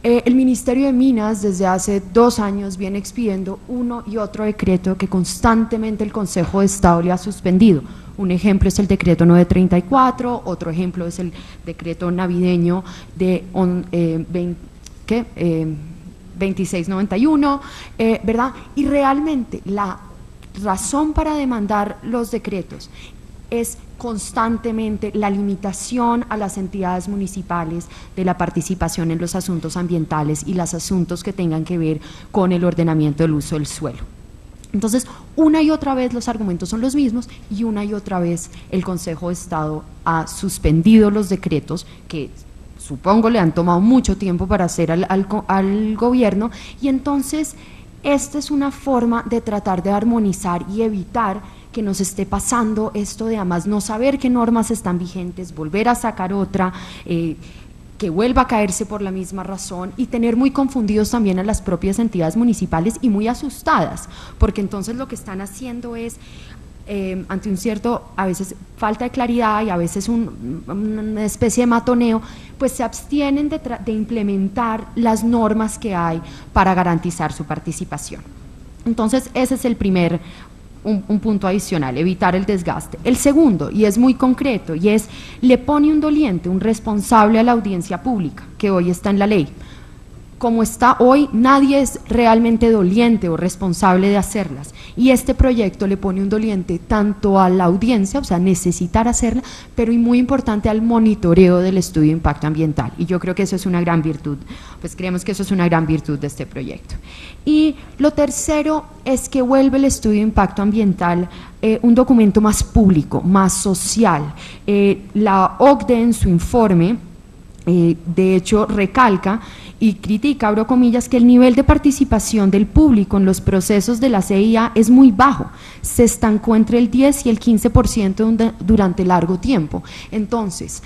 El Ministerio de Minas desde hace 2 años viene expidiendo uno y otro decreto que constantemente el Consejo de Estado le ha suspendido. Un ejemplo es el decreto 934, otro ejemplo es el decreto navideño de 2691, ¿verdad? Y realmente la razón para demandar los decretos es constantemente la limitación a las entidades municipales de la participación en los asuntos ambientales y los asuntos que tengan que ver con el ordenamiento del uso del suelo. Entonces, una y otra vez los argumentos son los mismos y una y otra vez el Consejo de Estado ha suspendido los decretos que supongo le han tomado mucho tiempo para hacer al gobierno, y entonces esta es una forma de tratar de armonizar y evitar que nos esté pasando esto de además no saber qué normas están vigentes, volver a sacar otra, que vuelva a caerse por la misma razón y tener muy confundidos también a las propias entidades municipales y muy asustadas, porque entonces lo que están haciendo es, ante un cierto, a veces falta de claridad y a veces una especie de matoneo, pues se abstienen de implementar las normas que hay para garantizar su participación. Entonces ese es el primer un punto adicional, evitar el desgaste. El segundo, y es muy concreto, y es, le pone un doliente, un responsable a la audiencia pública, que hoy está en la ley. Como está hoy, nadie es realmente doliente o responsable de hacerlas, y este proyecto le pone un doliente tanto a la audiencia, o sea, necesitar hacerla, pero y muy importante al monitoreo del estudio de impacto ambiental, y yo creo que eso es una gran virtud, pues creemos que eso es una gran virtud de este proyecto. Y lo tercero es que vuelve el estudio de impacto ambiental un documento más público, más social. La OCDE en su informe, de hecho, recalca y critica, abro comillas, que el nivel de participación del público en los procesos de la CIA es muy bajo, se estancó entre el 10 y el 15% durante largo tiempo. Entonces,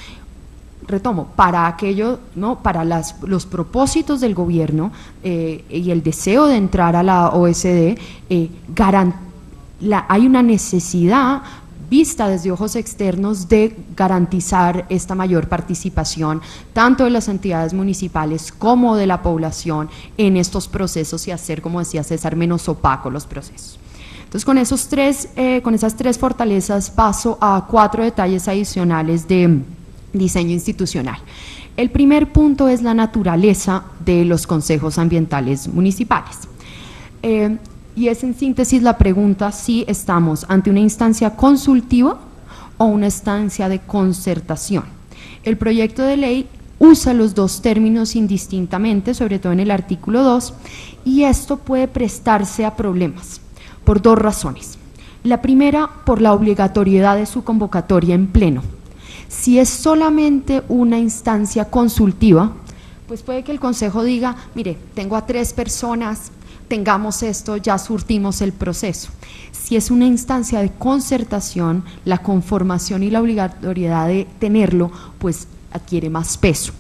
retomo, para aquello, ¿no?, para los propósitos del gobierno y el deseo de entrar a la OSD, hay una necesidad vista desde ojos externos de garantizar esta mayor participación tanto de las entidades municipales como de la población en estos procesos y hacer, como decía César, menos opaco los procesos. Entonces, con esas tres fortalezas paso a 4 detalles adicionales de diseño institucional. El primer punto es la naturaleza de los consejos ambientales municipales. Y es en síntesis la pregunta si estamos ante una instancia consultiva o una instancia de concertación. El proyecto de ley usa los dos términos indistintamente, sobre todo en el artículo 2, y esto puede prestarse a problemas por 2 razones. La primera, por la obligatoriedad de su convocatoria en pleno. Si es solamente una instancia consultiva, pues puede que el Consejo diga, mire, tengo a 3 personas, tengamos esto, ya surtimos el proceso. Si es una instancia de concertación, la conformación y la obligatoriedad de tenerlo, pues adquiere más peso.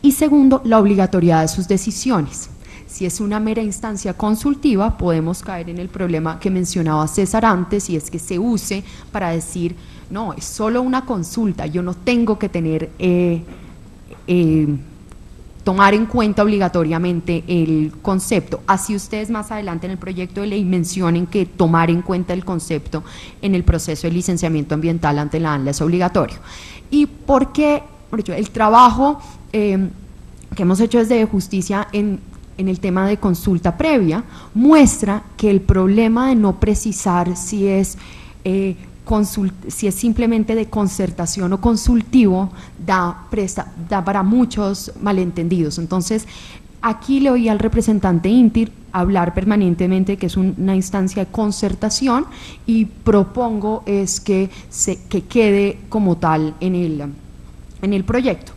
Y segundo, la obligatoriedad de sus decisiones. Si es una mera instancia consultiva, podemos caer en el problema que mencionaba César antes, y es que se use para decir, no, es solo una consulta, yo no tengo que tener tomar en cuenta obligatoriamente el concepto. Así ustedes más adelante en el proyecto de ley mencionen que tomar en cuenta el concepto en el proceso de licenciamiento ambiental ante la ANLA es obligatorio. ¿Y por qué? El trabajo que hemos hecho desde Justicia en el tema de consulta previa muestra que el problema de no precisar si es simplemente de concertación o consultivo da para muchos malentendidos. Entonces, aquí le oí al representante INTIR hablar permanentemente que es una instancia de concertación, y propongo es que quede como tal en el proyecto.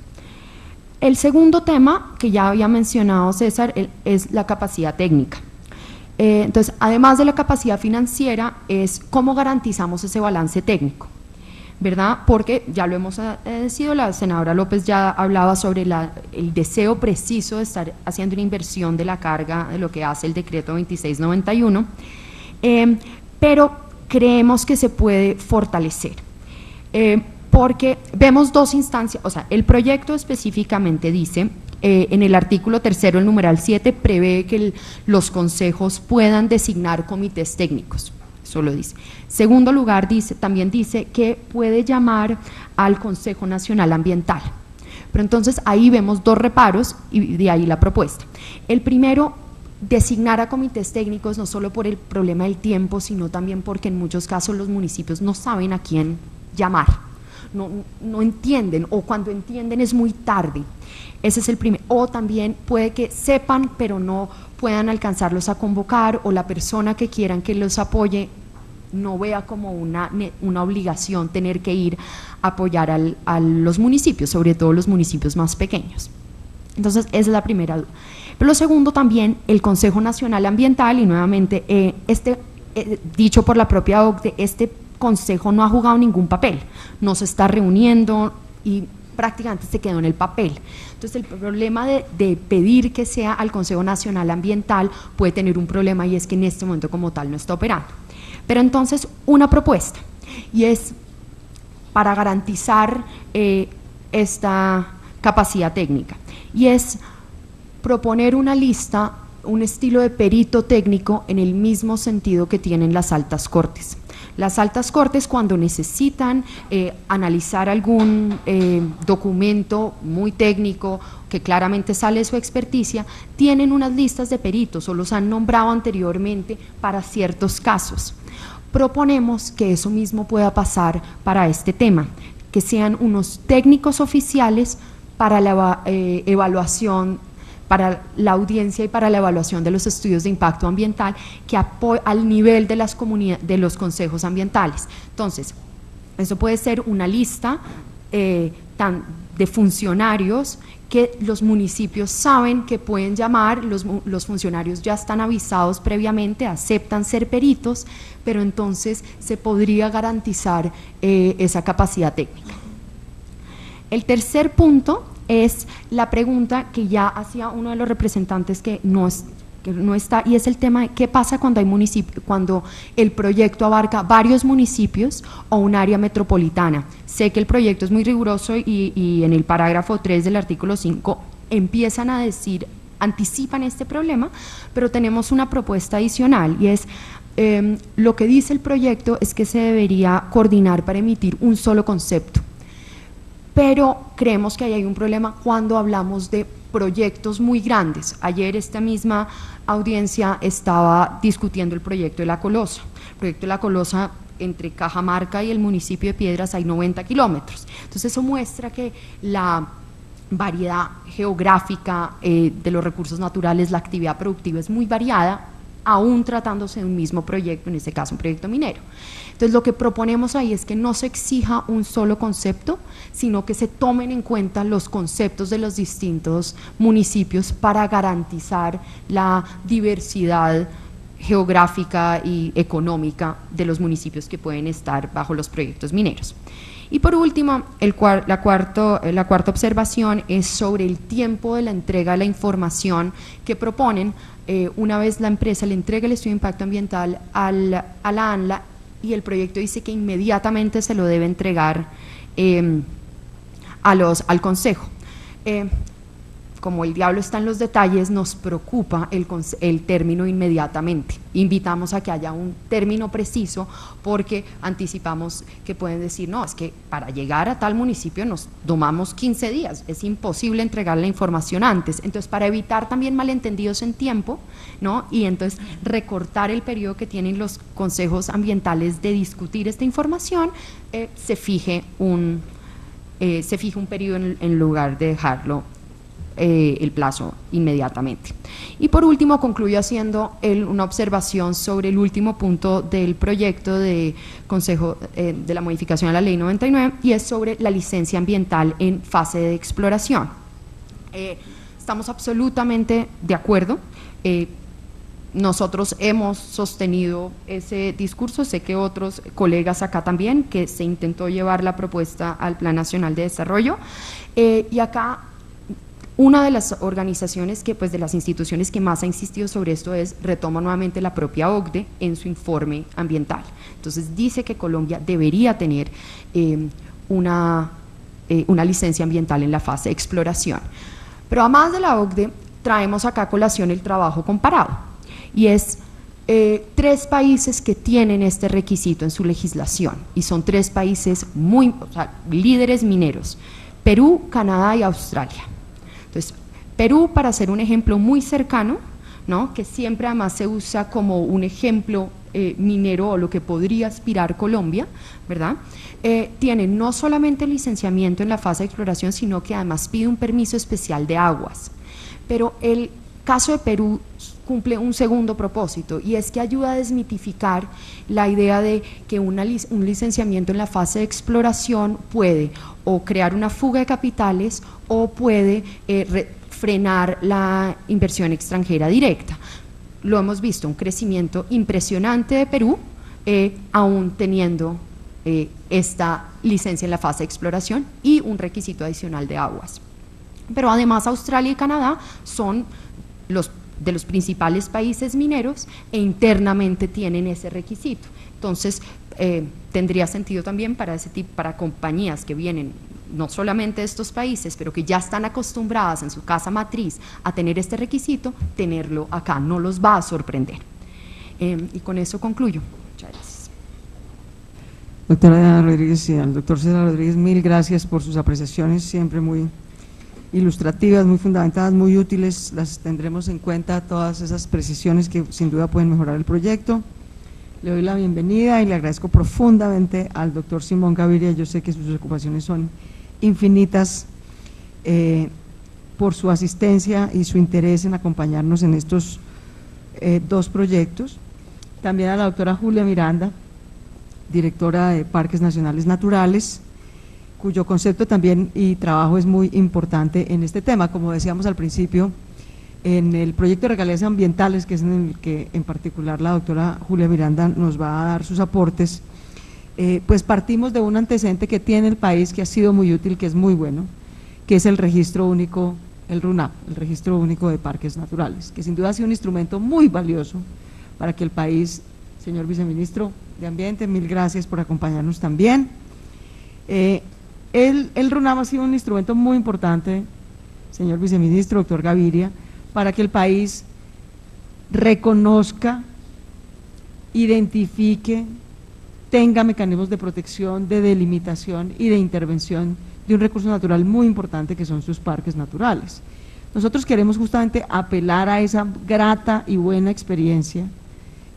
El segundo tema que ya había mencionado César es la capacidad técnica. Entonces, además de la capacidad financiera, es cómo garantizamos ese balance técnico, ¿verdad? Porque ya lo hemos decidido, la senadora López ya hablaba sobre el deseo preciso de estar haciendo una inversión de la carga de lo que hace el decreto 2691, pero creemos que se puede fortalecer, porque vemos 2 instancias, o sea, el proyecto específicamente dice, en el artículo 3, el numeral 7, prevé que los consejos puedan designar comités técnicos, eso lo dice. Segundo lugar, también dice que puede llamar al Consejo Nacional Ambiental, pero entonces ahí vemos 2 reparos y de ahí la propuesta. El primero, designar a comités técnicos no solo por el problema del tiempo, sino también porque en muchos casos los municipios no saben a quién llamar. No entienden, o cuando entienden es muy tarde. Ese es el primero. O también puede que sepan pero no puedan alcanzarlos a convocar, o la persona que quieran que los apoye no vea como una obligación tener que ir a apoyar a los municipios, sobre todo los municipios más pequeños. Entonces esa es la primera duda. Pero lo segundo también, el Consejo Nacional Ambiental, y nuevamente dicho por la propia OCDE, este consejo no ha jugado ningún papel, no se está reuniendo y prácticamente se quedó en el papel. Entonces el problema de pedir que sea al Consejo Nacional Ambiental puede tener un problema, y es que en este momento como tal no está operando. Pero entonces una propuesta, y es para garantizar esta capacidad técnica, y es proponer una lista, un estilo de perito técnico en el mismo sentido que tienen las altas cortes. Las altas cortes, cuando necesitan analizar algún documento muy técnico que claramente sale de su experticia, tienen unas listas de peritos o los han nombrado anteriormente para ciertos casos. Proponemos que eso mismo pueda pasar para este tema, que sean unos técnicos oficiales para la evaluación, para la audiencia y para la evaluación de los estudios de impacto ambiental, que al nivel de las de los consejos ambientales. Entonces, eso puede ser una lista de funcionarios que los municipios saben que pueden llamar, los funcionarios ya están avisados previamente, aceptan ser peritos, pero entonces se podría garantizar esa capacidad técnica. El tercer punto es la pregunta que ya hacía uno de los representantes que no está, y es el tema de qué pasa cuando cuando el proyecto abarca varios municipios o un área metropolitana. Sé que el proyecto es muy riguroso y en el parágrafo 3 del artículo 5 empiezan a decir, anticipan este problema, pero tenemos una propuesta adicional, y es lo que dice el proyecto es que se debería coordinar para emitir un solo concepto. Pero creemos que ahí hay un problema cuando hablamos de proyectos muy grandes. Ayer esta misma audiencia estaba discutiendo el proyecto de La Colosa. El proyecto de La Colosa, entre Cajamarca y el municipio de Piedras hay 90 kilómetros. Entonces eso muestra que la variedad geográfica de los recursos naturales, la actividad productiva es muy variada, aún tratándose de un mismo proyecto, en este caso un proyecto minero. Entonces lo que proponemos ahí es que no se exija un solo concepto, sino que se tomen en cuenta los conceptos de los distintos municipios para garantizar la diversidad geográfica y económica de los municipios que pueden estar bajo los proyectos mineros. Y por último, la cuarta observación es sobre el tiempo de la entrega de la información que proponen. Una vez la empresa le entrega el estudio de impacto ambiental a la ANLA, y el proyecto dice que inmediatamente se lo debe entregar al Consejo. Como el diablo está en los detalles, nos preocupa el término inmediatamente. Invitamos a que haya un término preciso, porque anticipamos que pueden decir, no, es que para llegar a tal municipio nos tomamos 15 días, es imposible entregar la información antes. Entonces, para evitar también malentendidos en tiempo, ¿no? Y entonces recortar el periodo que tienen los consejos ambientales de discutir esta información, se fije un periodo en lugar de dejarlo el plazo inmediatamente. Y por último concluyo haciendo una observación sobre el último punto del proyecto de consejo de la modificación a la ley 99, y es sobre la licencia ambiental en fase de exploración. Estamos absolutamente de acuerdo. Nosotros hemos sostenido ese discurso, sé que otros colegas acá también, que se intentó llevar la propuesta al Plan Nacional de Desarrollo, y acá una de las organizaciones de las instituciones que más ha insistido sobre esto retoma nuevamente la propia OCDE en su informe ambiental. Entonces dice que Colombia debería tener una licencia ambiental en la fase de exploración. Pero además de la OCDE, traemos acá a colación el trabajo comparado, y es 3 países que tienen este requisito en su legislación, y son 3 países líderes mineros: Perú, Canadá y Australia. Entonces, Perú, para ser un ejemplo muy cercano, ¿no?, que siempre además se usa como un ejemplo minero o lo que podría aspirar Colombia, ¿verdad? Tiene no solamente el licenciamiento en la fase de exploración, sino que además pide un permiso especial de aguas. Pero el caso de Perú cumple un segundo propósito, y es que ayuda a desmitificar la idea de que un licenciamiento en la fase de exploración puede o crear una fuga de capitales o puede frenar la inversión extranjera directa. lo hemos visto, un crecimiento impresionante de Perú, aún teniendo esta licencia en la fase de exploración y un requisito adicional de aguas. Pero además Australia y Canadá son de los principales países mineros e internamente tienen ese requisito. Entonces, tendría sentido también para compañías que vienen no solamente de estos países, pero que ya están acostumbradas en su casa matriz a tener este requisito, tenerlo acá, no los va a sorprender. Y con eso concluyo. Muchas gracias. Doctora Rodríguez y al doctor César Rodríguez, mil gracias por sus apreciaciones, siempre muy ilustrativas, muy fundamentadas, muy útiles. Las tendremos en cuenta, todas esas precisiones que sin duda pueden mejorar el proyecto. Le doy la bienvenida y le agradezco profundamente al doctor Simón Gaviria. Yo sé que sus ocupaciones son infinitas, por su asistencia y su interés en acompañarnos en estos dos proyectos. También a la doctora Julia Miranda, directora de Parques Nacionales Naturales, cuyo concepto también y trabajo es muy importante en este tema. Como decíamos al principio, en el proyecto de regalías ambientales, que es en el que en particular la doctora Julia Miranda nos va a dar sus aportes, pues partimos de un antecedente que tiene el país, que ha sido muy útil, que es muy bueno, que es el registro único, el RUNAP, el registro único de parques naturales, que sin duda ha sido un instrumento muy valioso para que el país, señor viceministro de Ambiente, mil gracias por acompañarnos también. El RUNAP ha sido un instrumento muy importante, señor viceministro, doctor Gaviria, para que el país reconozca, identifique, tenga mecanismos de protección, de delimitación y de intervención de un recurso natural muy importante que son sus parques naturales. Nosotros queremos justamente apelar a esa grata y buena experiencia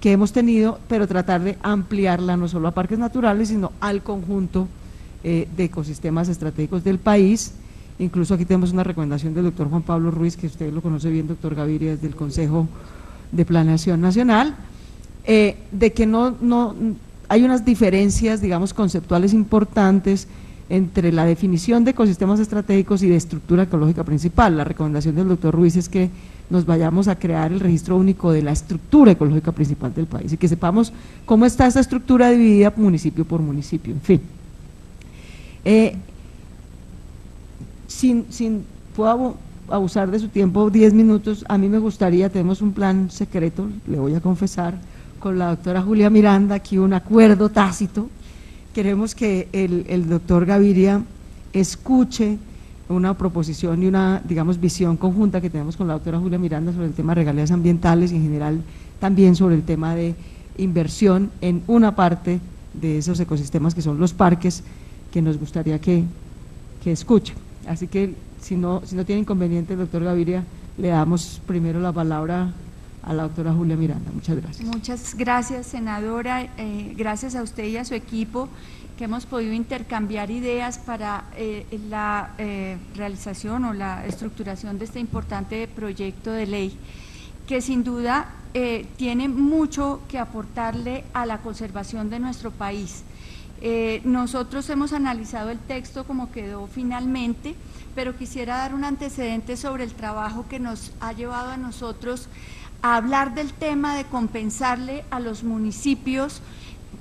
que hemos tenido, pero tratar de ampliarla no solo a parques naturales, sino al conjunto de ecosistemas estratégicos del país. Incluso aquí tenemos una recomendación del doctor Juan Pablo Ruiz, que usted lo conoce bien, doctor Gaviria, desde el Consejo de Planeación Nacional, de que no hay unas diferencias, digamos, conceptuales importantes entre la definición de ecosistemas estratégicos y de estructura ecológica principal. La recomendación del doctor Ruiz es que nos vayamos a crear el registro único de la estructura ecológica principal del país y que sepamos cómo está esa estructura dividida municipio por municipio, en fin. Puedo abusar de su tiempo 10 minutos, a mí me gustaría, tenemos un plan secreto, le voy a confesar, con la doctora Julia Miranda, aquí un acuerdo tácito. Queremos que el doctor Gaviria escuche una proposición y una, digamos, visión conjunta que tenemos con la doctora Julia Miranda sobre el tema de regalías ambientales y en general también sobre el tema de inversión en una parte de esos ecosistemas que son los parques, que nos gustaría que escuche. Así que si no tiene inconveniente, doctor Gaviria, le damos primero la palabra a la doctora Julia Miranda. Muchas gracias. Muchas gracias, senadora. Gracias a usted y a su equipo, que hemos podido intercambiar ideas para la realización o la estructuración de este importante proyecto de ley, que sin duda tiene mucho que aportarle a la conservación de nuestro país. Nosotros hemos analizado el texto como quedó finalmente, pero quisiera dar un antecedente sobre el trabajo que nos ha llevado a nosotros a hablar del tema de compensarle a los municipios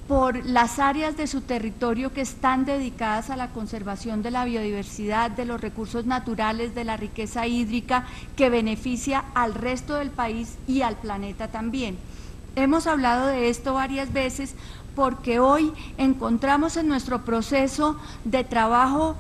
por las áreas de su territorio que están dedicadas a la conservación de la biodiversidad, de los recursos naturales, de la riqueza hídrica, que beneficia al resto del país y al planeta también. Hemos hablado de esto varias veces porque hoy encontramos en nuestro proceso de trabajo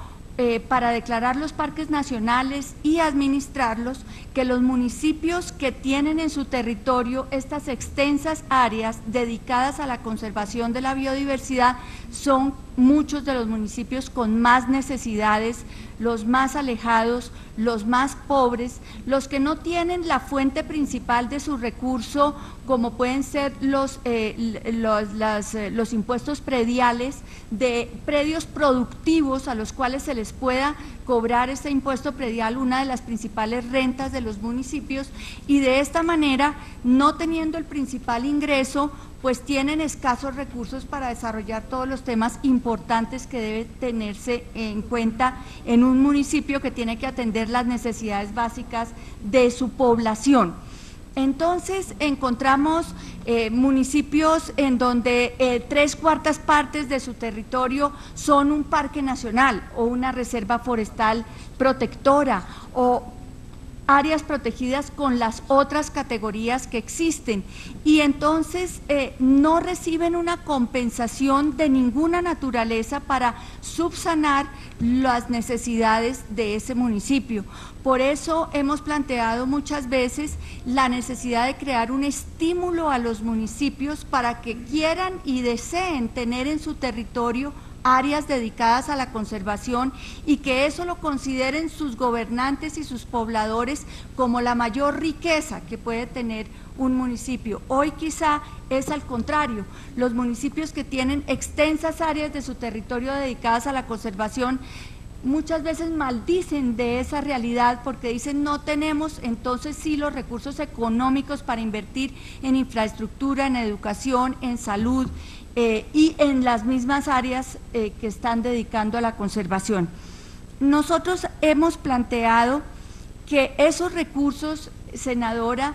para declarar los parques nacionales y administrarlos, que los municipios que tienen en su territorio estas extensas áreas dedicadas a la conservación de la biodiversidad son muchos de los municipios con más necesidades, los más alejados, los más pobres, los que no tienen la fuente principal de su recurso, como pueden ser los impuestos prediales de predios productivos a los cuales se les pueda cobrar este impuesto predial, una de las principales rentas de los municipios, y de esta manera, no teniendo el principal ingreso, pues tienen escasos recursos para desarrollar todos los temas importantes que debe tenerse en cuenta en un municipio que tiene que atender las necesidades básicas de su población. Entonces encontramos municipios en donde 3/4 partes de su territorio son un parque nacional o una reserva forestal protectora o áreas protegidas con las otras categorías que existen, y entonces no reciben una compensación de ninguna naturaleza para subsanar las necesidades de ese municipio. Por eso hemos planteado muchas veces la necesidad de crear un estímulo a los municipios para que quieran y deseen tener en su territorio áreas dedicadas a la conservación y que eso lo consideren sus gobernantes y sus pobladores como la mayor riqueza que puede tener un municipio. Hoy quizá es al contrario, los municipios que tienen extensas áreas de su territorio dedicadas a la conservación muchas veces maldicen de esa realidad porque dicen no tenemos entonces sí los recursos económicos para invertir en infraestructura, en educación, en salud, y en las mismas áreas que están dedicando a la conservación. Nosotros hemos planteado que esos recursos, senadora,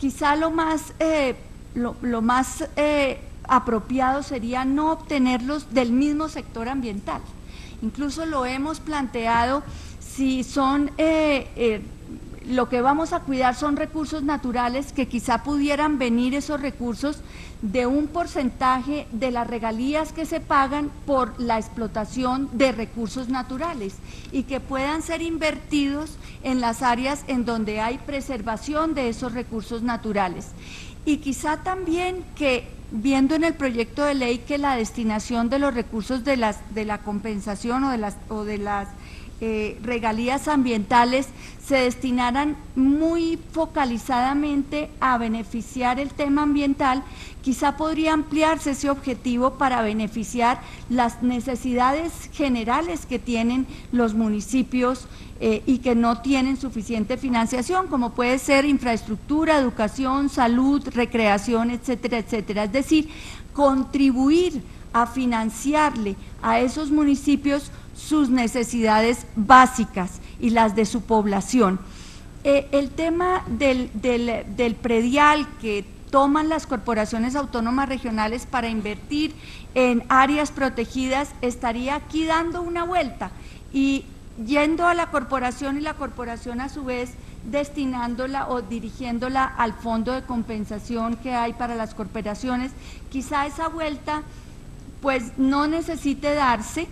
quizá lo más apropiado sería no obtenerlos del mismo sector ambiental. Incluso lo hemos planteado si son lo que vamos a cuidar son recursos naturales, que quizá pudieran venir esos recursos de un porcentaje de las regalías que se pagan por la explotación de recursos naturales y que puedan ser invertidos en las áreas en donde hay preservación de esos recursos naturales. Y quizá también que, viendo en el proyecto de ley que la destinación de los recursos de la compensación o de las regalías ambientales se destinaran muy focalizadamente a beneficiar el tema ambiental, quizá podría ampliarse ese objetivo para beneficiar las necesidades generales que tienen los municipios y que no tienen suficiente financiación, como puede ser infraestructura, educación, salud, recreación, etcétera, etcétera. Es decir, contribuir a financiarle a esos municipios sus necesidades básicas y las de su población. El tema del predial que toman las corporaciones autónomas regionales para invertir en áreas protegidas estaría aquí dando una vuelta y yendo a la corporación y la corporación a su vez destinándola o dirigiéndola al fondo de compensación que hay para las corporaciones. Quizá esa vuelta pues no necesite darse,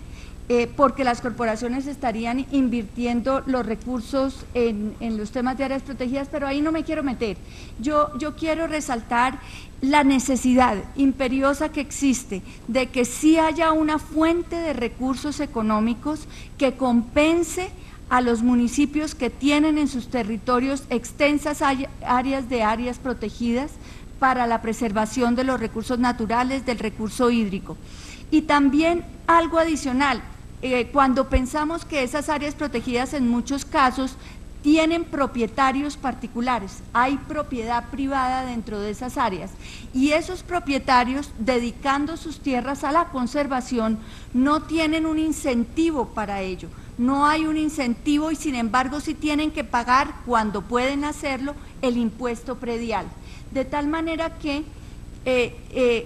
porque las corporaciones estarían invirtiendo los recursos en los temas de áreas protegidas, pero ahí no me quiero meter. Yo quiero resaltar la necesidad imperiosa que existe de que sí haya una fuente de recursos económicos que compense a los municipios que tienen en sus territorios extensas áreas protegidas para la preservación de los recursos naturales, del recurso hídrico. Y también algo adicional, cuando pensamos que esas áreas protegidas en muchos casos tienen propietarios particulares, hay propiedad privada dentro de esas áreas y esos propietarios, dedicando sus tierras a la conservación, no tienen un incentivo para ello, no hay un incentivo y sin embargo sí tienen que pagar, cuando pueden hacerlo, el impuesto predial, de tal manera que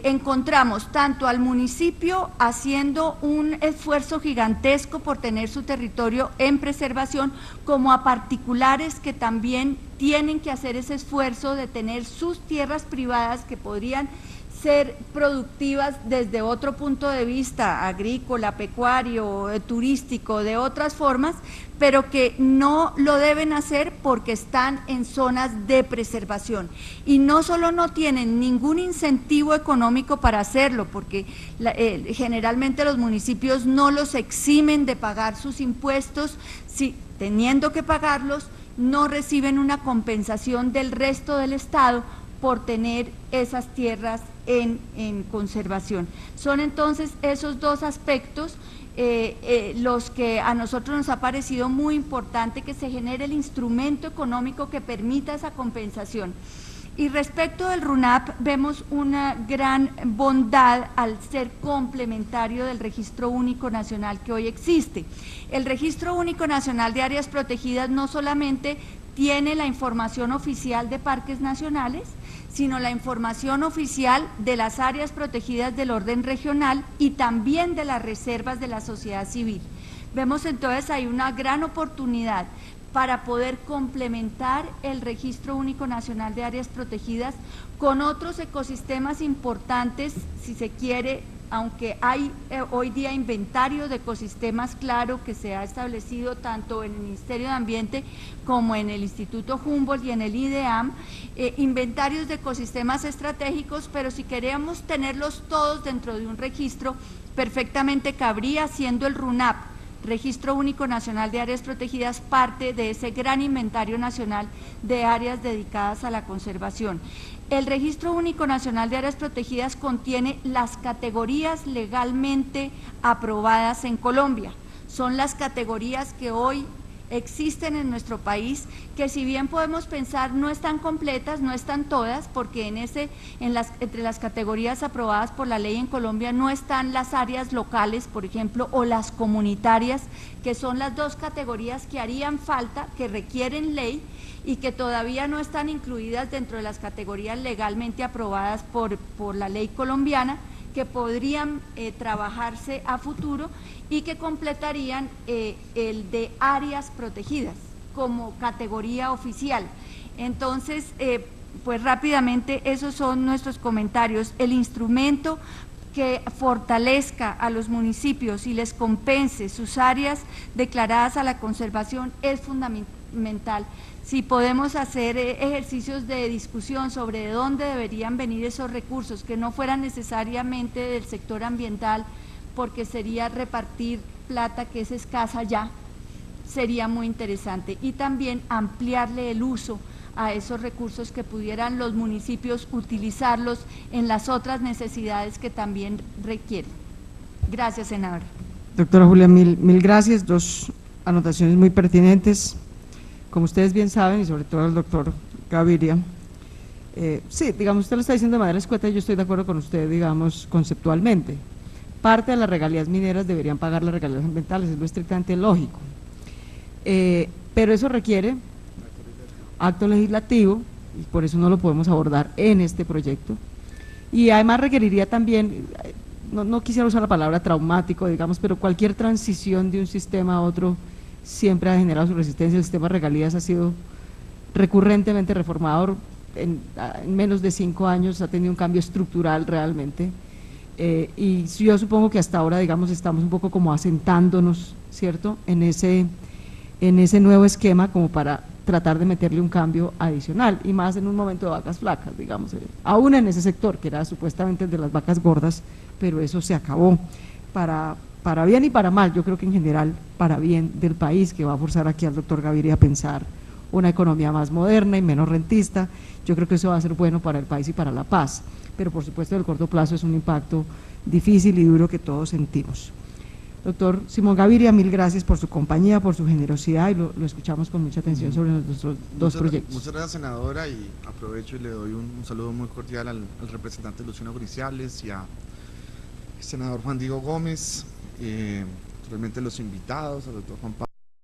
encontramos tanto al municipio haciendo un esfuerzo gigantesco por tener su territorio en preservación, como a particulares que también tienen que hacer ese esfuerzo de tener sus tierras privadas que podrían ser productivas desde otro punto de vista, agrícola, pecuario, turístico, de otras formas, pero que no lo deben hacer porque están en zonas de preservación. Y no solo no tienen ningún incentivo económico para hacerlo, porque generalmente los municipios no los eximen de pagar sus impuestos, si teniendo que pagarlos, no reciben una compensación del resto del Estado por tener esas tierras en conservación. Son entonces esos dos aspectos los que a nosotros nos ha parecido muy importante que se genere el instrumento económico que permita esa compensación. Y respecto del RUNAP, vemos una gran bondad al ser complementario del Registro Único Nacional que hoy existe. El Registro Único Nacional de Áreas Protegidas no solamente tiene la información oficial de parques nacionales, sino la información oficial de las áreas protegidas del orden regional y también de las reservas de la sociedad civil. Vemos entonces ahí una gran oportunidad para poder complementar el Registro Único Nacional de Áreas Protegidas con otros ecosistemas importantes, si se quiere, aunque hay hoy día inventario de ecosistemas claro que se ha establecido tanto en el Ministerio de Ambiente como en el Instituto Humboldt y en el IDEAM, inventarios de ecosistemas estratégicos, pero si queremos tenerlos todos dentro de un registro, perfectamente cabría, siendo el RUNAP, Registro Único Nacional de Áreas Protegidas, parte de ese gran inventario nacional de áreas dedicadas a la conservación. El Registro Único Nacional de Áreas Protegidas contiene las categorías legalmente aprobadas en Colombia. Son las categorías que hoy existen en nuestro país, que si bien podemos pensar no están completas, no están todas, porque entre las categorías aprobadas por la ley en Colombia no están las áreas locales, por ejemplo, o las comunitarias, que son las dos categorías que harían falta, que requieren ley y que todavía no están incluidas dentro de las categorías legalmente aprobadas por la ley colombiana, que podrían trabajarse a futuro y que completarían el de áreas protegidas como categoría oficial. Entonces, pues rápidamente esos son nuestros comentarios. El instrumento que fortalezca a los municipios y les compense sus áreas declaradas a la conservación es fundamental. Si podemos hacer ejercicios de discusión sobre de dónde deberían venir esos recursos, que no fueran necesariamente del sector ambiental, porque sería repartir plata que es escasa ya, sería muy interesante. Y también ampliarle el uso a esos recursos, que pudieran los municipios utilizarlos en las otras necesidades que también requieren. Gracias, senadora. Doctora Julia, mil gracias. Dos anotaciones muy pertinentes. Como ustedes bien saben, y sobre todo el doctor Gaviria, sí, digamos, usted lo está diciendo de manera escueta y yo estoy de acuerdo con usted, digamos, conceptualmente. Parte de las regalías mineras deberían pagar las regalías ambientales, es lo estrictamente lógico. Pero eso requiere acto legislativo, y por eso no lo podemos abordar en este proyecto. Y además requeriría también, no quisiera usar la palabra traumático, digamos, pero cualquier transición de un sistema a otro siempre ha generado su resistencia. El sistema de regalías ha sido recurrentemente reformador, en menos de 5 años ha tenido un cambio estructural realmente, y yo supongo que hasta ahora, digamos, estamos un poco como asentándonos, ¿cierto?, en ese nuevo esquema, como para tratar de meterle un cambio adicional, y más en un momento de vacas flacas, digamos, aún en ese sector, que era supuestamente el de las vacas gordas, pero eso se acabó, para bien y para mal. Yo creo que en general para bien del país, que va a forzar aquí al doctor Gaviria a pensar una economía más moderna y menos rentista. Yo creo que eso va a ser bueno para el país y para la paz, pero por supuesto el corto plazo es un impacto difícil y duro que todos sentimos. Doctor Simón Gaviria, mil gracias por su compañía, por su generosidad, y lo escuchamos con mucha atención sobre nuestros dos proyectos. Muchas gracias, senadora, y aprovecho y le doy un saludo muy cordial al representante Luciano Griciales y al senador Juan Diego Gómez, realmente los invitados, al doctor Juan Pablo.